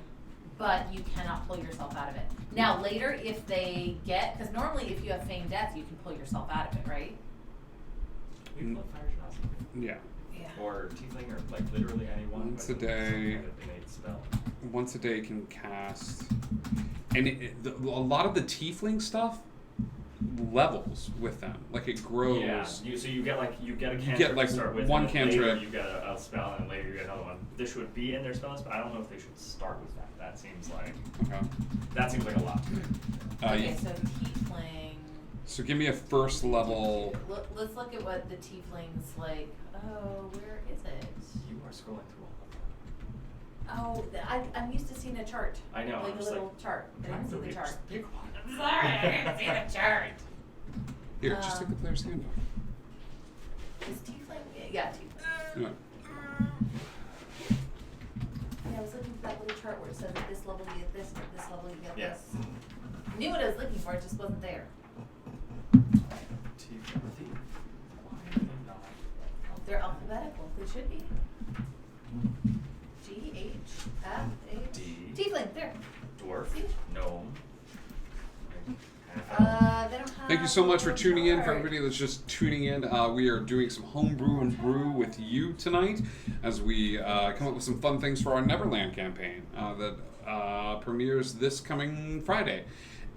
but you cannot pull yourself out of it. Now later, if they get, because normally if you have feigned death, you can pull yourself out of it, right? You can flip fire shots. Yeah. Yeah. Or tiefling, or like literally anyone. Once a with some day. kind of innate spell. Once a day can cast, and a lot of the tiefling stuff levels with them. Like it grows. Yeah. So you get a cantrip You get, like, to start with. one and then later cantrip. you get a spell, and later you get another one. This should be in their spell list, but I don't know if they should start with that. That seems like a lot. Okay, so tiefling. So give me a first level. Let's look at what the tieflings like. Oh, where is it? You are scrolling through all of that. Oh, I'm used to seeing a chart. I know. Like I'm a just little chart. I didn't see the chart. Just pick one. I'm sorry, I didn't see the chart. Here, just take the player's handbook. Is tiefling? Yeah, tiefling. Yeah. Yeah, I was looking for that little chart where it says at this level you get this, at this level you get Yeah. this. Knew what I was looking for, it just wasn't there. They're alphabetical. They should be. G, H, F, H. D. Tiefling, there. Dwarf. See? Gnome. They don't have. Thank you so much for a tuning in. For chart. everybody that's just tuning in, we are doing some home brew and brew with you tonight as we come up with some fun things for our Neverland campaign that premieres this coming Friday,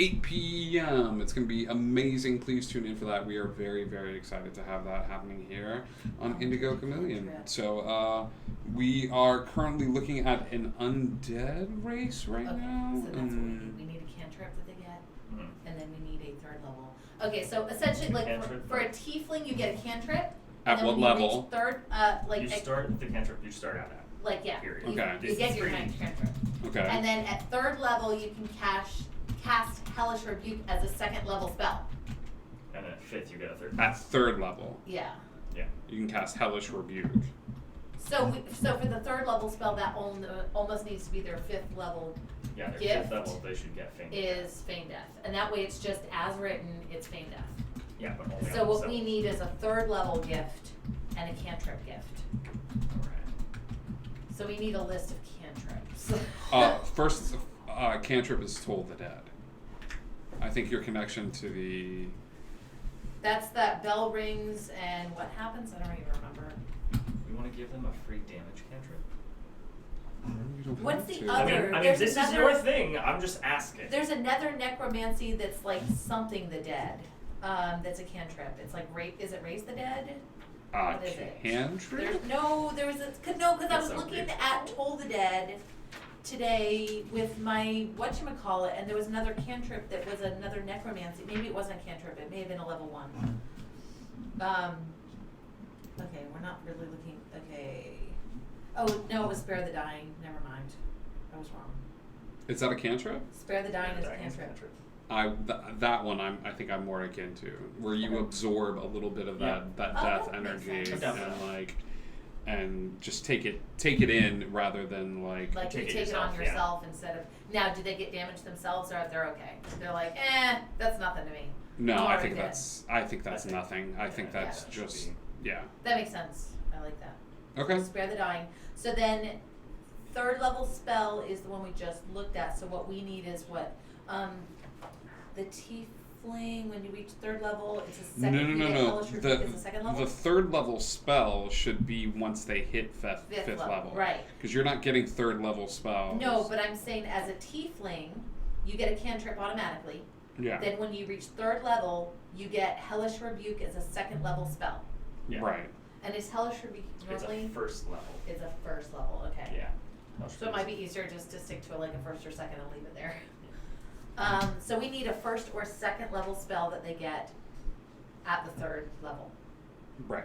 8 p.m. It's going to be amazing. Please tune in for that. We are very, very excited to have that happening here on Indigo Chameleon. So we are currently looking at an undead race right Okay, now. so that's what we need. We need a cantrip that they get, and then we need a third level. Okay, so essentially, like for a tiefling, you get a cantrip. At and then what when you level? reach third, You start the cantrip you start out at. like yeah. Period. You, Okay. you get your This is cantrip. Okay. And then at third level, you can cast Hellish Rebuke as a second level spell. And at fifth you get a third. At third level, Yeah. Yeah. you can cast Hellish Rebuke. So for the third level spell, that almost needs to be their fifth level Yeah, their gift fifth level they should get faint. is Feign Death. And that way it's just as written, it's Feign Death. Yeah, but only So on what themselves. we need is a third level gift and a cantrip gift. So we need a list of cantrips. First, cantrip is Toll the Dead. I think your connection to the... That's that bell rings and what happens? I don't even remember. We want to give them a free damage cantrip. You don't What's have the to. other? I mean, There's this is another- your thing. I'm just asking. There's another necromancy that's like something the dead. That's a cantrip. It's like is it raise the dead? What is it? Cantrip? There was because I was It's looking okay. at Toll the Dead today with my whatchamacallit, and there was another cantrip that was another necromancy. Maybe it wasn't a cantrip, it may have been a level 1. Okay, we're not really looking. Okay. Oh no, it was Spare the Dying. Never mind. I was wrong. Is that a cantrip? Spare the Dying is a Dying is cantrip. That one I think I'm more akin to, where you absorb a little bit of that Oh, death that makes energy sense. and just take it in rather than like Like you Take it take it on yourself, yeah. yourself instead of. Now, do they get damaged themselves, or they're okay? They're like, that's nothing to me. no. I'm I already think dead. that's nothing. I think Yeah, that's that should just be. yeah. That makes sense. I like that. Okay. Spare the Dying. So then, third level spell is the one we just looked at. So what we need is what, the tiefling. When you reach third level, it's a second. you get No. Hellish Rebuke is a second level. The third level spell should be once they hit fifth level. Right. Because you're not getting third level spells. No, but I'm saying as a tiefling, you get a cantrip automatically. Yeah. Then when you reach third level, you get Hellish Rebuke as a second level spell. Yeah. Right. And is Hellish Rebuke normally? It's a first level. It's a first level, okay. Yeah. So it might be easier just to stick to like a first or second and leave it there. So we need a first or second level spell that they get at the third level. Right.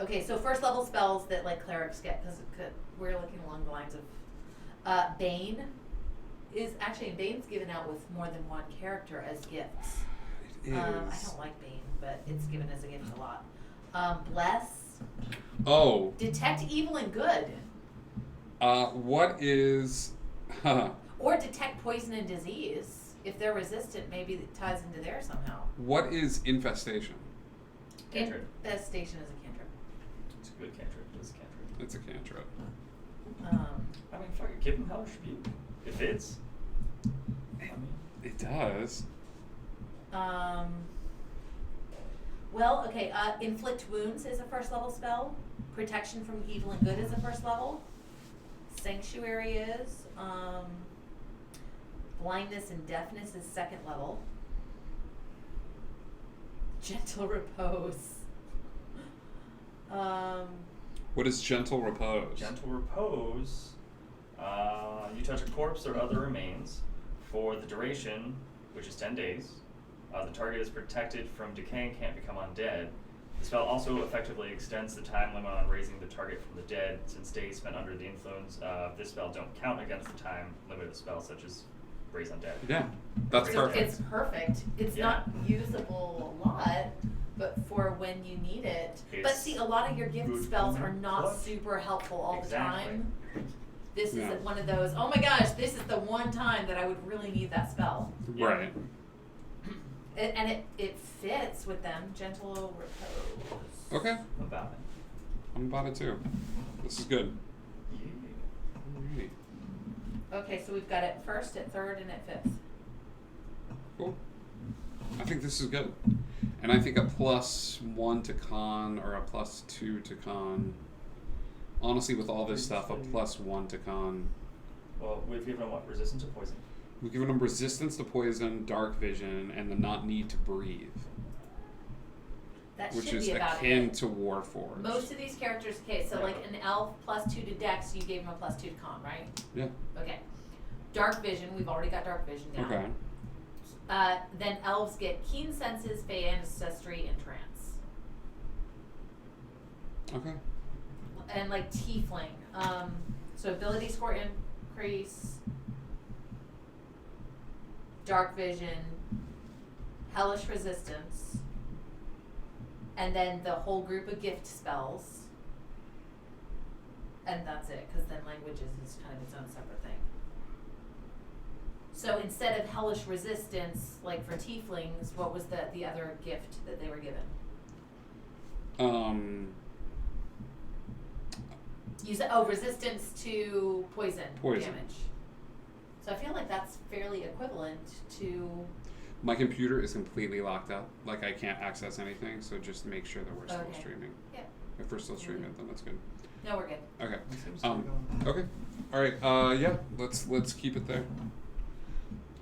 Okay, so first level spells that like clerics get, because we're looking along the lines of Bane. Bane's given out with more than one character as gifts. It is. I don't like Bane, but it's given as a gift a lot. Bless. Oh. Detect evil and good. What is? Or detect poison and disease. If they're resistant, maybe it ties into there somehow. What is infestation? Cantrip. Infestation is a cantrip. It's a good cantrip. It's a cantrip. It's a cantrip. I mean, fuck it. Give him Hellish Rebuke. It fits. It does. Well, okay, inflict wounds is a first level spell. Protection from evil and good is a first level. Sanctuary is. Blindness and deafness is second level. Gentle repose. What is gentle repose? Gentle repose. You touch a corpse or other remains for the duration, which is 10 days. The target is protected from decay and can't become undead. The spell also effectively extends the time limit on raising the target from the dead, since days spent under the influence of this spell don't count against the time limit of the spell, such as raise undead. Yeah, that's So perfect. it's perfect. It's not usable a lot, but for when you need it. But see, a lot of your gift Good spells point. are not Clutch. super helpful all Exactly. the time. This Yeah. is one of those, oh my gosh, this is the one time that I would really need that spell. Right. And it fits with them. Gentle repose. Okay. About it. I'm about it too. This is good. Yeah. Alrighty. Okay, so we've got it first, at third, and at fifth. Cool. I think this is good. And I think a +1 to con or a +2 to con. Honestly, with all this stuff, a +1 to con. Well, we've given what? Resistance to poison. We've given them resistance to poison, dark vision, and the not need to breathe, That which should is be about akin it. to Warforged. Most of these characters, okay, so like an elf +2 to dex, you gave him a +2 to con, right? Yeah. Okay. Dark vision, we've already got dark vision down. Okay. Then elves get keen senses, fey ancestry, and trance. Okay. And like tiefling, so ability score increase, dark vision, hellish resistance, and then the whole group of gift spells, and that's it, because then languages is kind of its own separate thing. So instead of hellish resistance, like for tieflings, what was the other gift that they were given? Resistance to poison Poison. damage. So I feel like that's fairly equivalent to. My computer is completely locked up. Like, I can't access anything, so just make sure that we're still Okay. streaming. Yeah. If we're still streaming, then that's good. No, we're good. Okay. It seems to be going. Okay. All right. Yeah. Let's keep it there.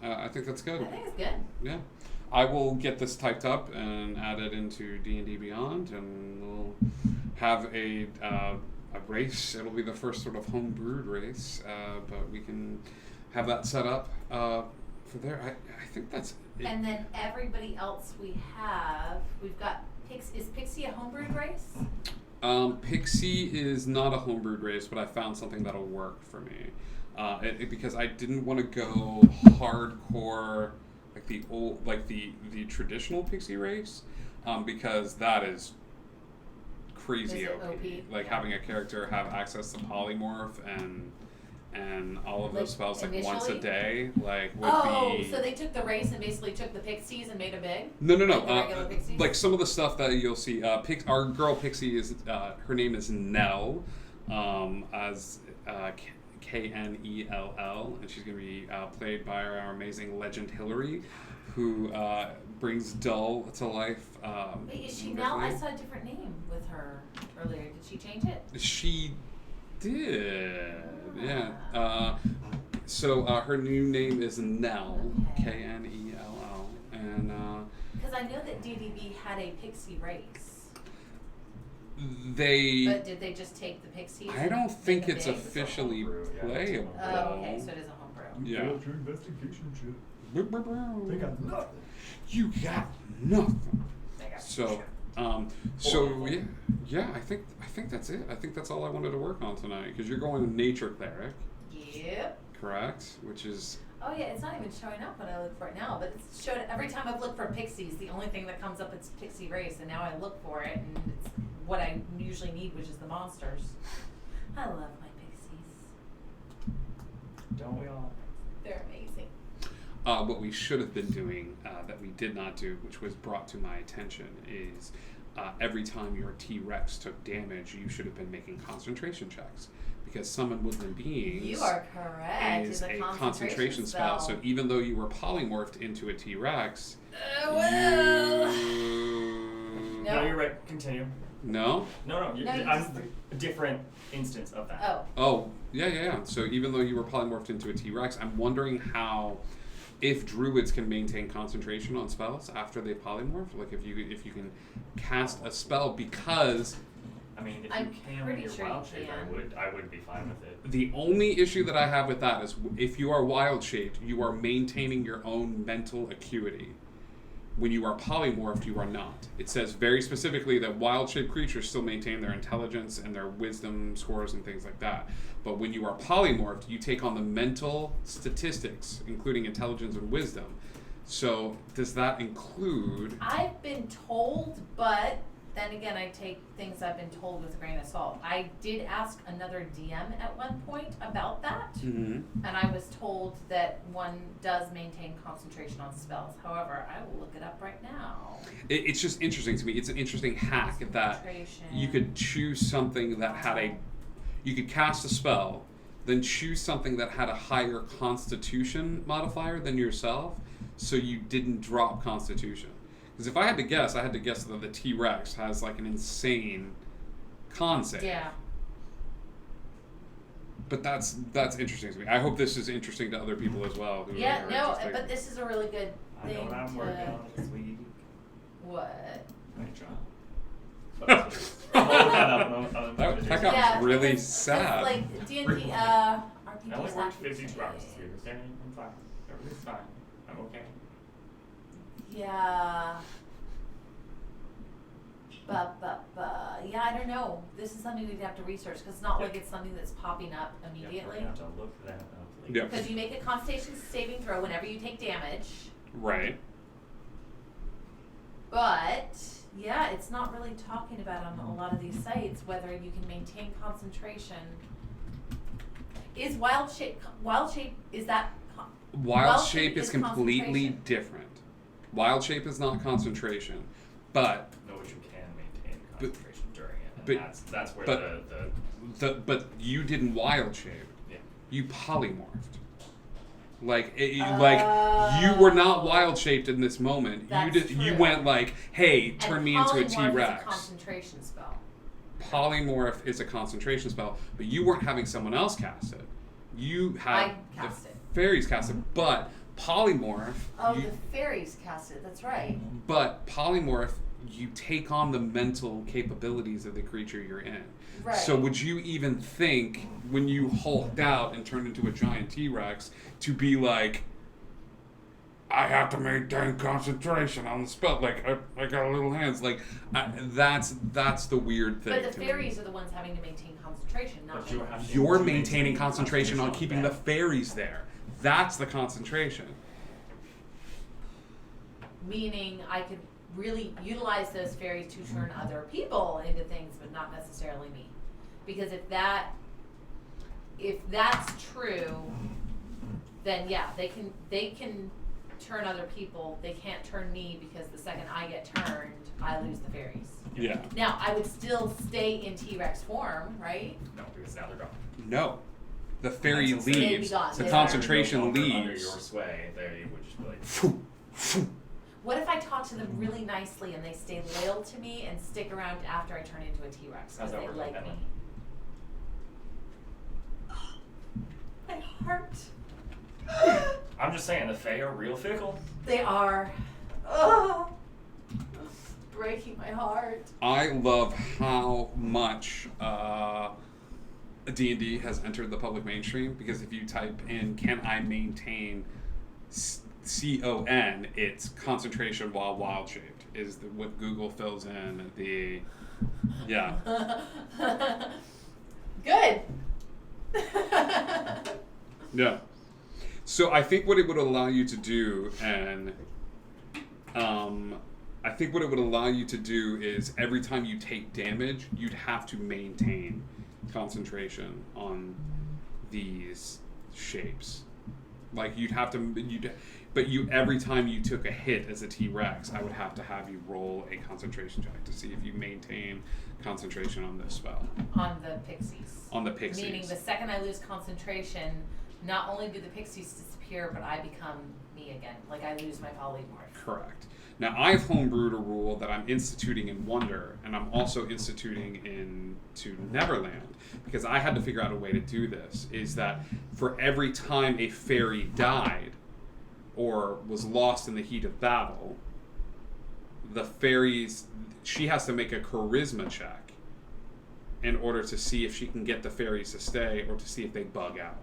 I think that's I good. think it's good. Yeah. I will get this typed up and add it into D&D Beyond, and we'll have a race. It'll be the first sort of home-brewed race, but we can have that set up for there. I think that's it. And then everybody else we've got is Pixie a homebrewed race? Pixie is not a homebrewed race, but I found something that'll work for me. Because I didn't want to go hardcore like the old, like the traditional Pixie race, because that is crazy Is it OP. OP? Like Yeah. having a character have access to polymorph and all of Like, those spells like once a initially? day, like would be. So they took the race and basically took the pixies and made it big? No. Like the regular pixies? Like some of the stuff that you'll see. Our girl Pixie is her name is Nell, as Knell, and she's gonna be played by our amazing legend Hillary, who brings Dull to life. Wait, is she now? I saw a different name with her earlier. Did she change it? She did, yeah. So her new name is Nell, Okay. Knell, and Because I know that DDB had a pixie race. they. But did they just take the pixies? I and don't make think them it's big? officially homebrew, yeah. playable. Oh, okay, so it is a homebrew. Yeah. Your investigation shit. They They got nothing. You got nothing. I got So, yeah. I think that's it. I think that's all I wanted to work on tonight. Because you're going to Nature Cleric, Yep. correct? Which is Oh yeah, it's not even showing up when I look for it now, but it's showed every time I've looked for pixies. The only thing that comes up is pixie race, and now I look for it, and it's what I usually need, which is the monsters. I love my pixies. Don't we all? They're amazing. what we should have been doing that we did not do, which was brought to my attention, is every time your T-Rex took damage, you should have been making concentration checks. Because summon woodland beings You are correct. is It's a concentration spell. So even though you were polymorphed into a T-Rex, well. No, you're right. Continue. No? No, I'm a different instance of that. Oh, yeah. So even though you were polymorphed into a T-Rex, I'm wondering how, if druids can maintain concentration on spells after they polymorph, like if you can cast a spell, because I mean, if I'm you can pretty when you're sure you wild shaped, can. I would be fine with it. the only issue that I have with that is if you are wild shaped, you are maintaining your own mental acuity. When you are polymorphed, you are not. It says very specifically that wild-shaped creatures still maintain their intelligence and their wisdom scores and things like that. But when you are polymorphed, you take on the mental statistics, including intelligence and wisdom. So does that include... I've been told, but then again, I take things I've been told with a grain of salt. I did ask another DM at one point about that, Mm-hmm. and I was told that one does maintain concentration on spells. However, I will look it up right now. It's just interesting to me. It's an interesting hack that you could choose something that had you could cast a spell, then choose something that had a higher constitution modifier than yourself, so you didn't drop constitution. Because if I had to guess that the T-Rex has like an insane con save. Yeah. But that's interesting to me. I hope this is interesting to other people as well. Who Yeah, are no, just, like, but this is a really good I thing know what I'm working on this week. What? My job. That got really sad. Like D&D, RPGs I only have worked to 52 say- hours this week, okay? I'm fine. Everything's fine. I'm okay. Yeah. Yeah, I don't know. This is something we'd have to research because it's not like it's something that's popping up immediately. Yeah, we're gonna have to look that up later. Yeah. Because you make a Constitution saving throw whenever you take damage. Right. But yeah, it's not really talking about on a lot of these sites whether you can maintain concentration. Is wild shape is that Wild shape is is completely concentration. different. Wild shape is not concentration, but No, but you can maintain But- concentration during it. And but- that's where but but you didn't wild shape. Yeah. You polymorphed. Like you were not wild shaped in this moment. That's You true. went like, hey, turn and me into a polymorph is T-Rex. concentration spell. Polymorph is a concentration spell, but you weren't having someone else cast it. You had I cast the it. fairies cast it, but polymorph. Oh, you, the fairies cast it. That's right. But polymorph, you take on the mental capabilities of the creature you're in. Right. So would you even think, when you hulked out and turned into a giant T-Rex, to be like, I have to maintain concentration on the spell, like, I got little hands, like, that's the weird thing. But the to me. fairies are the ones having to maintain concentration, not But you me. have to You're maintain maintaining concentration on keeping the that. fairies there. That's the concentration. Meaning I could really utilize those fairies to turn other people into things, but not necessarily me. Because if that's true, then yeah, they can turn other people. They can't turn me because the second I get turned, I lose the fairies. Yeah. Now I would still stay in T-Rex form, right? No, because now they're gone. No. The fairy That's leaves. They'd be gone. The They're concentration no longer under leaves. your sway, they would just be like, What if I talk to them really nicely and they stay loyal to me and stick around after I turn into a T-Rex How's because that they work like out, me? Emily? My heart. I'm just saying, the Fae are real fickle. They are. Oh, breaking my heart. I love how much D&D has entered the public mainstream, because if you type in, can I maintain CON, it's concentration while wild shaped, is what Google fills in the, yeah. Good. Yeah. So I think what it would allow you to do, and I think what it would allow you to do is every time you take damage, you'd have to maintain concentration on these shapes. Like you'd have to, But every time you took a hit as a T-Rex, I would have to have you roll a concentration check to see if you maintain concentration on this spell. On the pixies. On the pixies. Meaning the second I lose concentration, not only do the pixies disappear, but I become me again. Like I lose my polymorph. Correct. Now I've homebrewed a rule that I'm instituting in Wonder, and I'm also instituting into Neverland, because I had to figure out a way to do this, is that for every time a fairy died, or was lost in the heat of battle, the fairies, she has to make a charisma check in order to see if she can get the fairies to stay or to see if they bug out.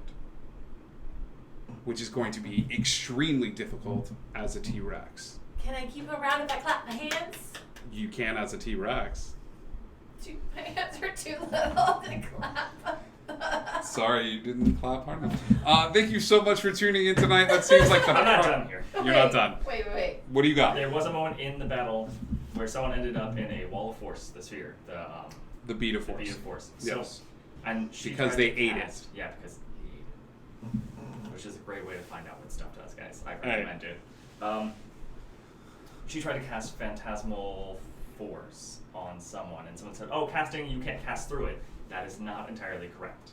Which is going to be extremely difficult as a T-Rex. Can I keep around if I clap my hands? You can as a T-Rex. My hands are too little to clap. Sorry, you didn't clap hard enough. Thank you so much for tuning in tonight. That seems like the I'm not done here. You're not done. Wait. What do you got? There was a moment in the battle where someone ended up in a wall of force, the sphere, The beat of the force. bead of force. Yes. And she Because tried they to ate cast- Yeah, because they ate it. Which is a great way to find out what stuff does, guys. I recommend it. She tried to cast Phantasmal Force on someone, and someone said, "Oh, casting, you can't cast through it." That is not entirely correct.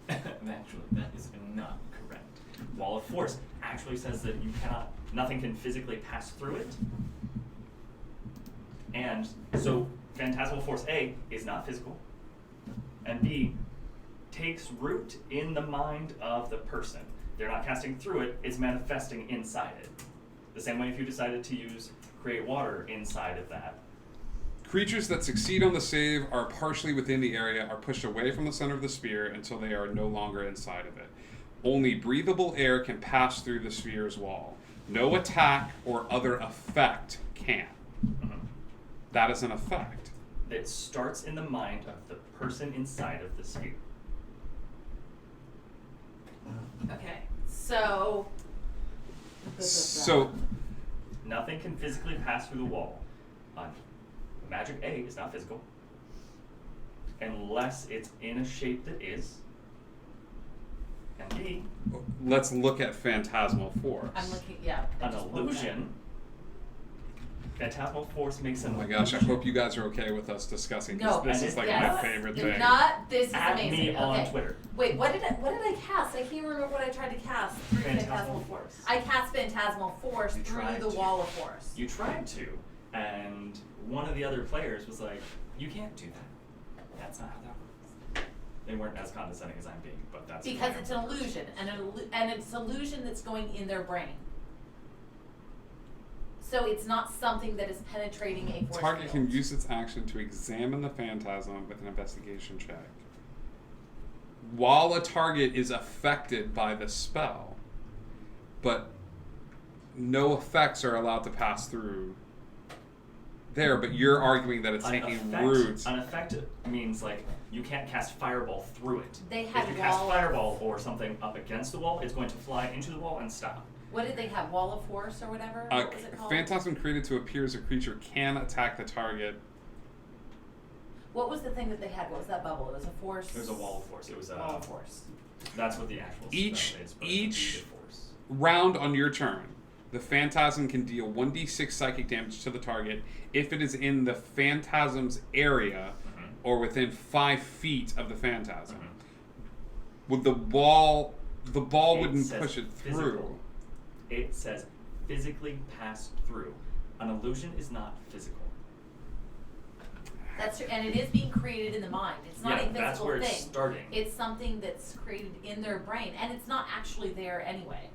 Actually, that is not correct. Wall of Force actually says that nothing can physically pass through it. And so Phantasmal Force A is not physical, and B takes root in the mind of the person. They're not casting through it, it's manifesting inside it. The same way if you decided to use Create Water inside of that. Creatures that succeed on the save are partially within the area are pushed away from the center of the sphere until they are no longer inside of it. Only breathable air can pass through the sphere's wall. No attack or other effect can. Mm-hmm. That is an effect. That starts in the mind of the person inside of the sphere. Okay, so. So, Nothing can physically pass through the wall. Magic A is not physical. Unless it's in a shape that is. And B, let's look at Phantasmal Force. I'm looking, yeah. I an just looked at it. illusion. Phantasmal Force makes an Oh my illusion. gosh, I hope you guys are okay with us discussing this. No, This and is like yes. my favorite If thing. not, this is Add amazing. me on Okay. Twitter. Wait, what did I cast? I can't remember what I tried to cast through Phantasmal Force. I cast Phantasmal Force You through tried the to. Wall of Force. You tried to, and one of the other players was like, "You can't do that. That's not how that works." They weren't as condescending as I'm being, but that's Because why it's an illusion, and it's an illusion that's going in their brain. So it's not something that is penetrating a force Target field. can use its action to examine the phantasm with an investigation check. While a target is affected by the spell, but no effects are allowed to pass through there, but you're arguing that it's taking roots. An effect means like you can't cast fireball through it. They had if you cast wall- fireball or something up against the wall, it's going to fly into the wall and stop. What did they have? Wall of Force or whatever? What was it called? Phantasm created to appear as a creature can attack the target. What was the thing that they had? What was that bubble? It was a force. There's a wall of force. It was a Wall of Force. That's what the actual Each- spell is. But each- it's a force. Round on your turn, the phantasm can deal 1d6 psychic damage to the target if it is in the phantasm's area Mhm. or within 5 feet of the phantasm. Mhm. Would the ball It wouldn't says push it through. physical. It says physically pass through. An illusion is not physical. That's true, and it is being created in the mind. It's not Yeah, a physical that's where thing. it's starting. It's something that's created in their brain, and it's not actually there anyway.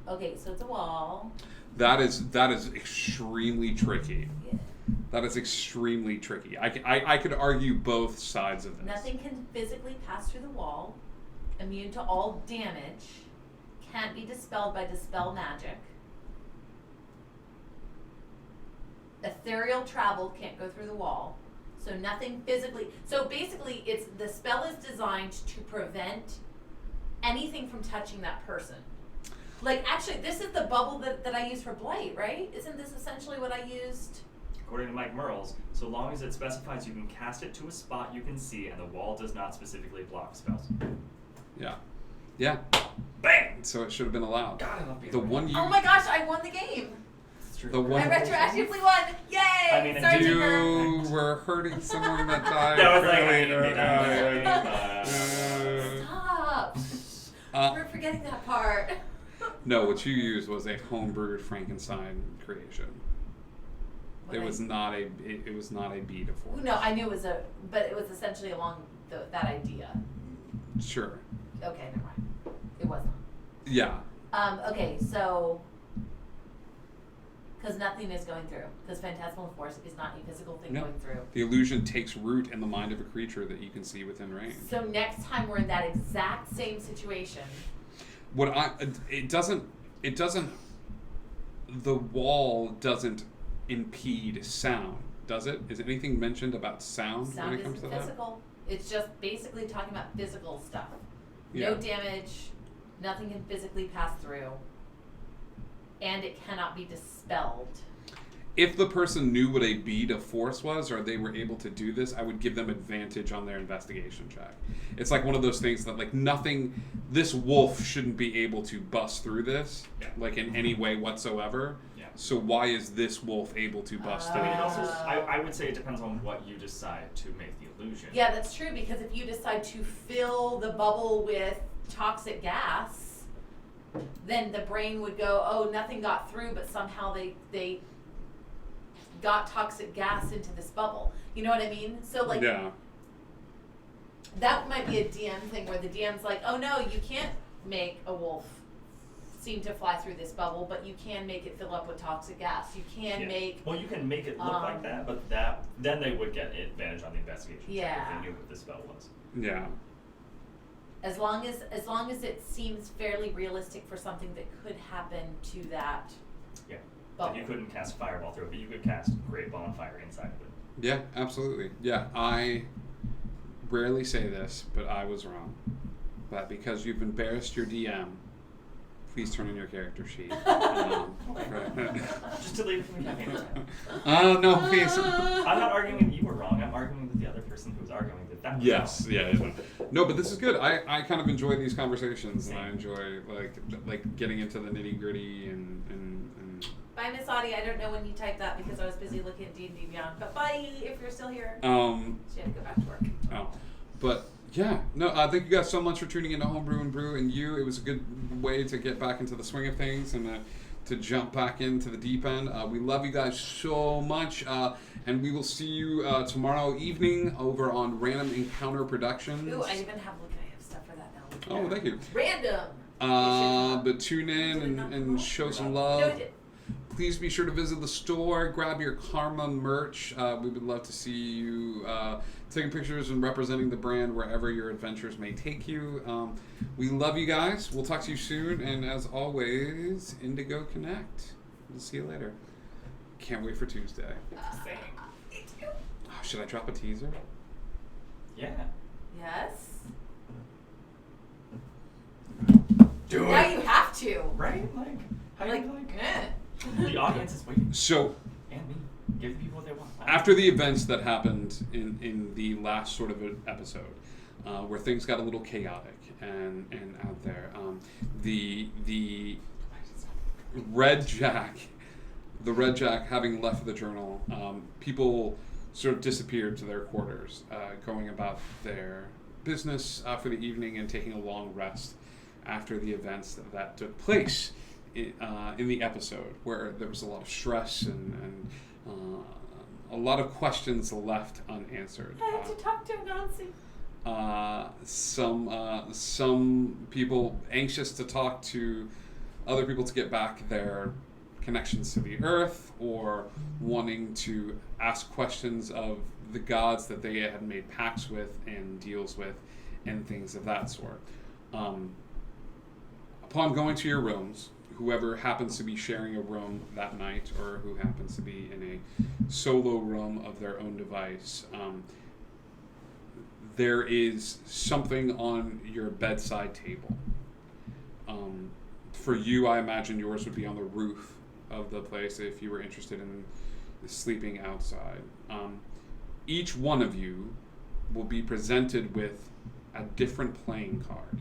Okay, so it's a wall. That is extremely tricky. Yeah. That is extremely tricky. I could argue both sides of this. Nothing can physically pass through the wall. Immune to all damage. Can't be dispelled by dispel magic. Ethereal travel can't go through the wall. So nothing physically. So basically, it's the spell is designed to prevent anything from touching that person. Like, actually, this is the bubble that I used for Blight, right? Isn't this essentially what I used? According to Mike Merles, so long as it specifies you can cast it to a spot you can see and the wall does not specifically block spells. Yeah. Yeah. Bam! right, so it should have been allowed. God, I love being The right. one you Oh my gosh, I won the game. It's true. the one I retroactively won. Yay! I mean, Sorry, and Tinker. you were hurting someone that died. That was like, Stop. We're forgetting that part. No, what you used was a homebrewed Frankenstein creation. What It I- was not a bead of force. No, I knew it was but it was essentially along that idea. Sure. Okay, never mind. It was not. Yeah. Okay, so because nothing is going through, because phantasmal force is not a physical thing No. going through. The illusion takes root in the mind of a creature that you can see within range. So next time we're in that exact same situation. It doesn't. The wall doesn't impede sound, does it? Is anything mentioned about sound when Sound it comes isn't to that? physical. It's just basically talking about physical stuff. Yeah. No damage, nothing can physically pass through, and it cannot be dispelled. If the person knew what a bead of force was, or they were able to do this, I would give them advantage on their investigation check. It's like one of those things that, like, nothing, this wolf shouldn't be able to bust through this, Yeah. like, in any way whatsoever. Yeah. So why is this wolf able to bust I through mean, it? also, I would say it depends on what you decide to make the illusion. Yeah, that's true, because if you decide to fill the bubble with toxic gas, then the brain would go, oh, nothing got through, but somehow they got toxic gas into this bubble. You know what I mean? So, like, Yeah. that might be a DM thing where the DM's like, oh no, you can't make a wolf seem to fly through this bubble, but you can make it fill up with toxic gas. You can Yeah. make, Well, you can make it look like that, but then they would get advantage on the investigation check Yeah. if they knew what the spell was. Yeah. as long as it seems fairly realistic for something that could happen to that Yeah. bubble. Like you couldn't cast fireball through it, but you could cast great bonfire inside of it. Yeah, absolutely. Yeah, I rarely say this, but I was wrong. But because you've embarrassed your DM, please turn in your character sheet. Just delete it from your campaign. No, please. I'm not arguing that you were wrong. I'm arguing with the other person who was arguing that was Yes, wrong. yeah. No, but this is good. I kind of enjoy these conversations, and I Same. enjoy like getting into the nitty gritty and Bye, Miss Audie. I don't know when you typed that because I was busy looking at D&D Beyond. But bye if you're still here. She had to go back to work. But yeah, no. Thank you guys so much for tuning into Home Brew and Brew, and you. It was a good way to get back into the swing of things and to jump back into the deep end. We love you guys so much, and we will see you tomorrow evening over on Random Encounter Productions. Ooh, I even have stuff for that now. Oh, thank you. Random. But tune in and show some love. No, it did. Please be sure to visit the store, grab your Karma merch. We would love to see you taking pictures and representing the brand wherever your adventures may take you. We love you guys. We'll talk to you soon. And as always, Indigo Connect. We'll see you later. Can't wait for Tuesday. Same. Me too. Oh, should I drop a teaser? Yeah. Yes. Do Now it. you have to. Right? Like, how Like, you like? eh. The audience is waiting. So, And me. Give the people what they want. after the events that happened in the last sort of episode, where things got a little chaotic and out there, the Red Jack having left the journal, people sort of disappeared to their quarters, going about their business for the evening and taking a long rest after the events that took place in the episode, where there was a lot of stress and a lot of questions left unanswered. I had to talk to Nancy. Some people anxious to talk to other people to get back their connections to the earth, or wanting to ask questions of the gods that they had made pacts with and deals with and things of that sort. Upon going to your rooms, whoever happens to be sharing a room that night or who happens to be in a solo room of their own device, there is something on your bedside table. For you, I imagine yours would be on the roof of the place if you were interested in sleeping outside. Each one of you will be presented with a different playing card.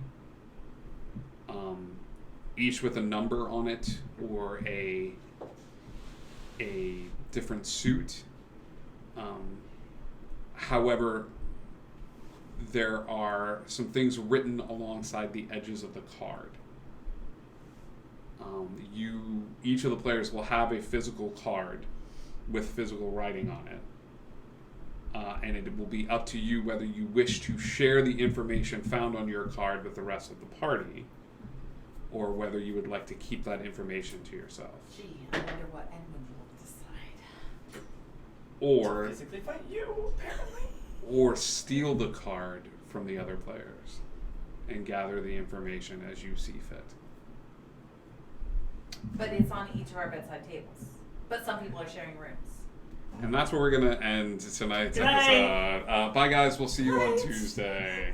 each with a number on it or a different suit. However, there are some things written alongside the edges of the card. Each of the players will have a physical card with physical writing on it. And it will be up to you whether you wish to share the information found on your card with the rest of the party, or whether you would like to keep that information to yourself. Gee, I wonder what Edmund will decide. Or Physically fight you, apparently. or steal the card from the other players and gather the information as you see fit. But it's on each of our bedside tables. But some people are sharing rooms. And that's where we're going to end tonight's Good night. episode. Bye, guys. We'll see you on Tuesday.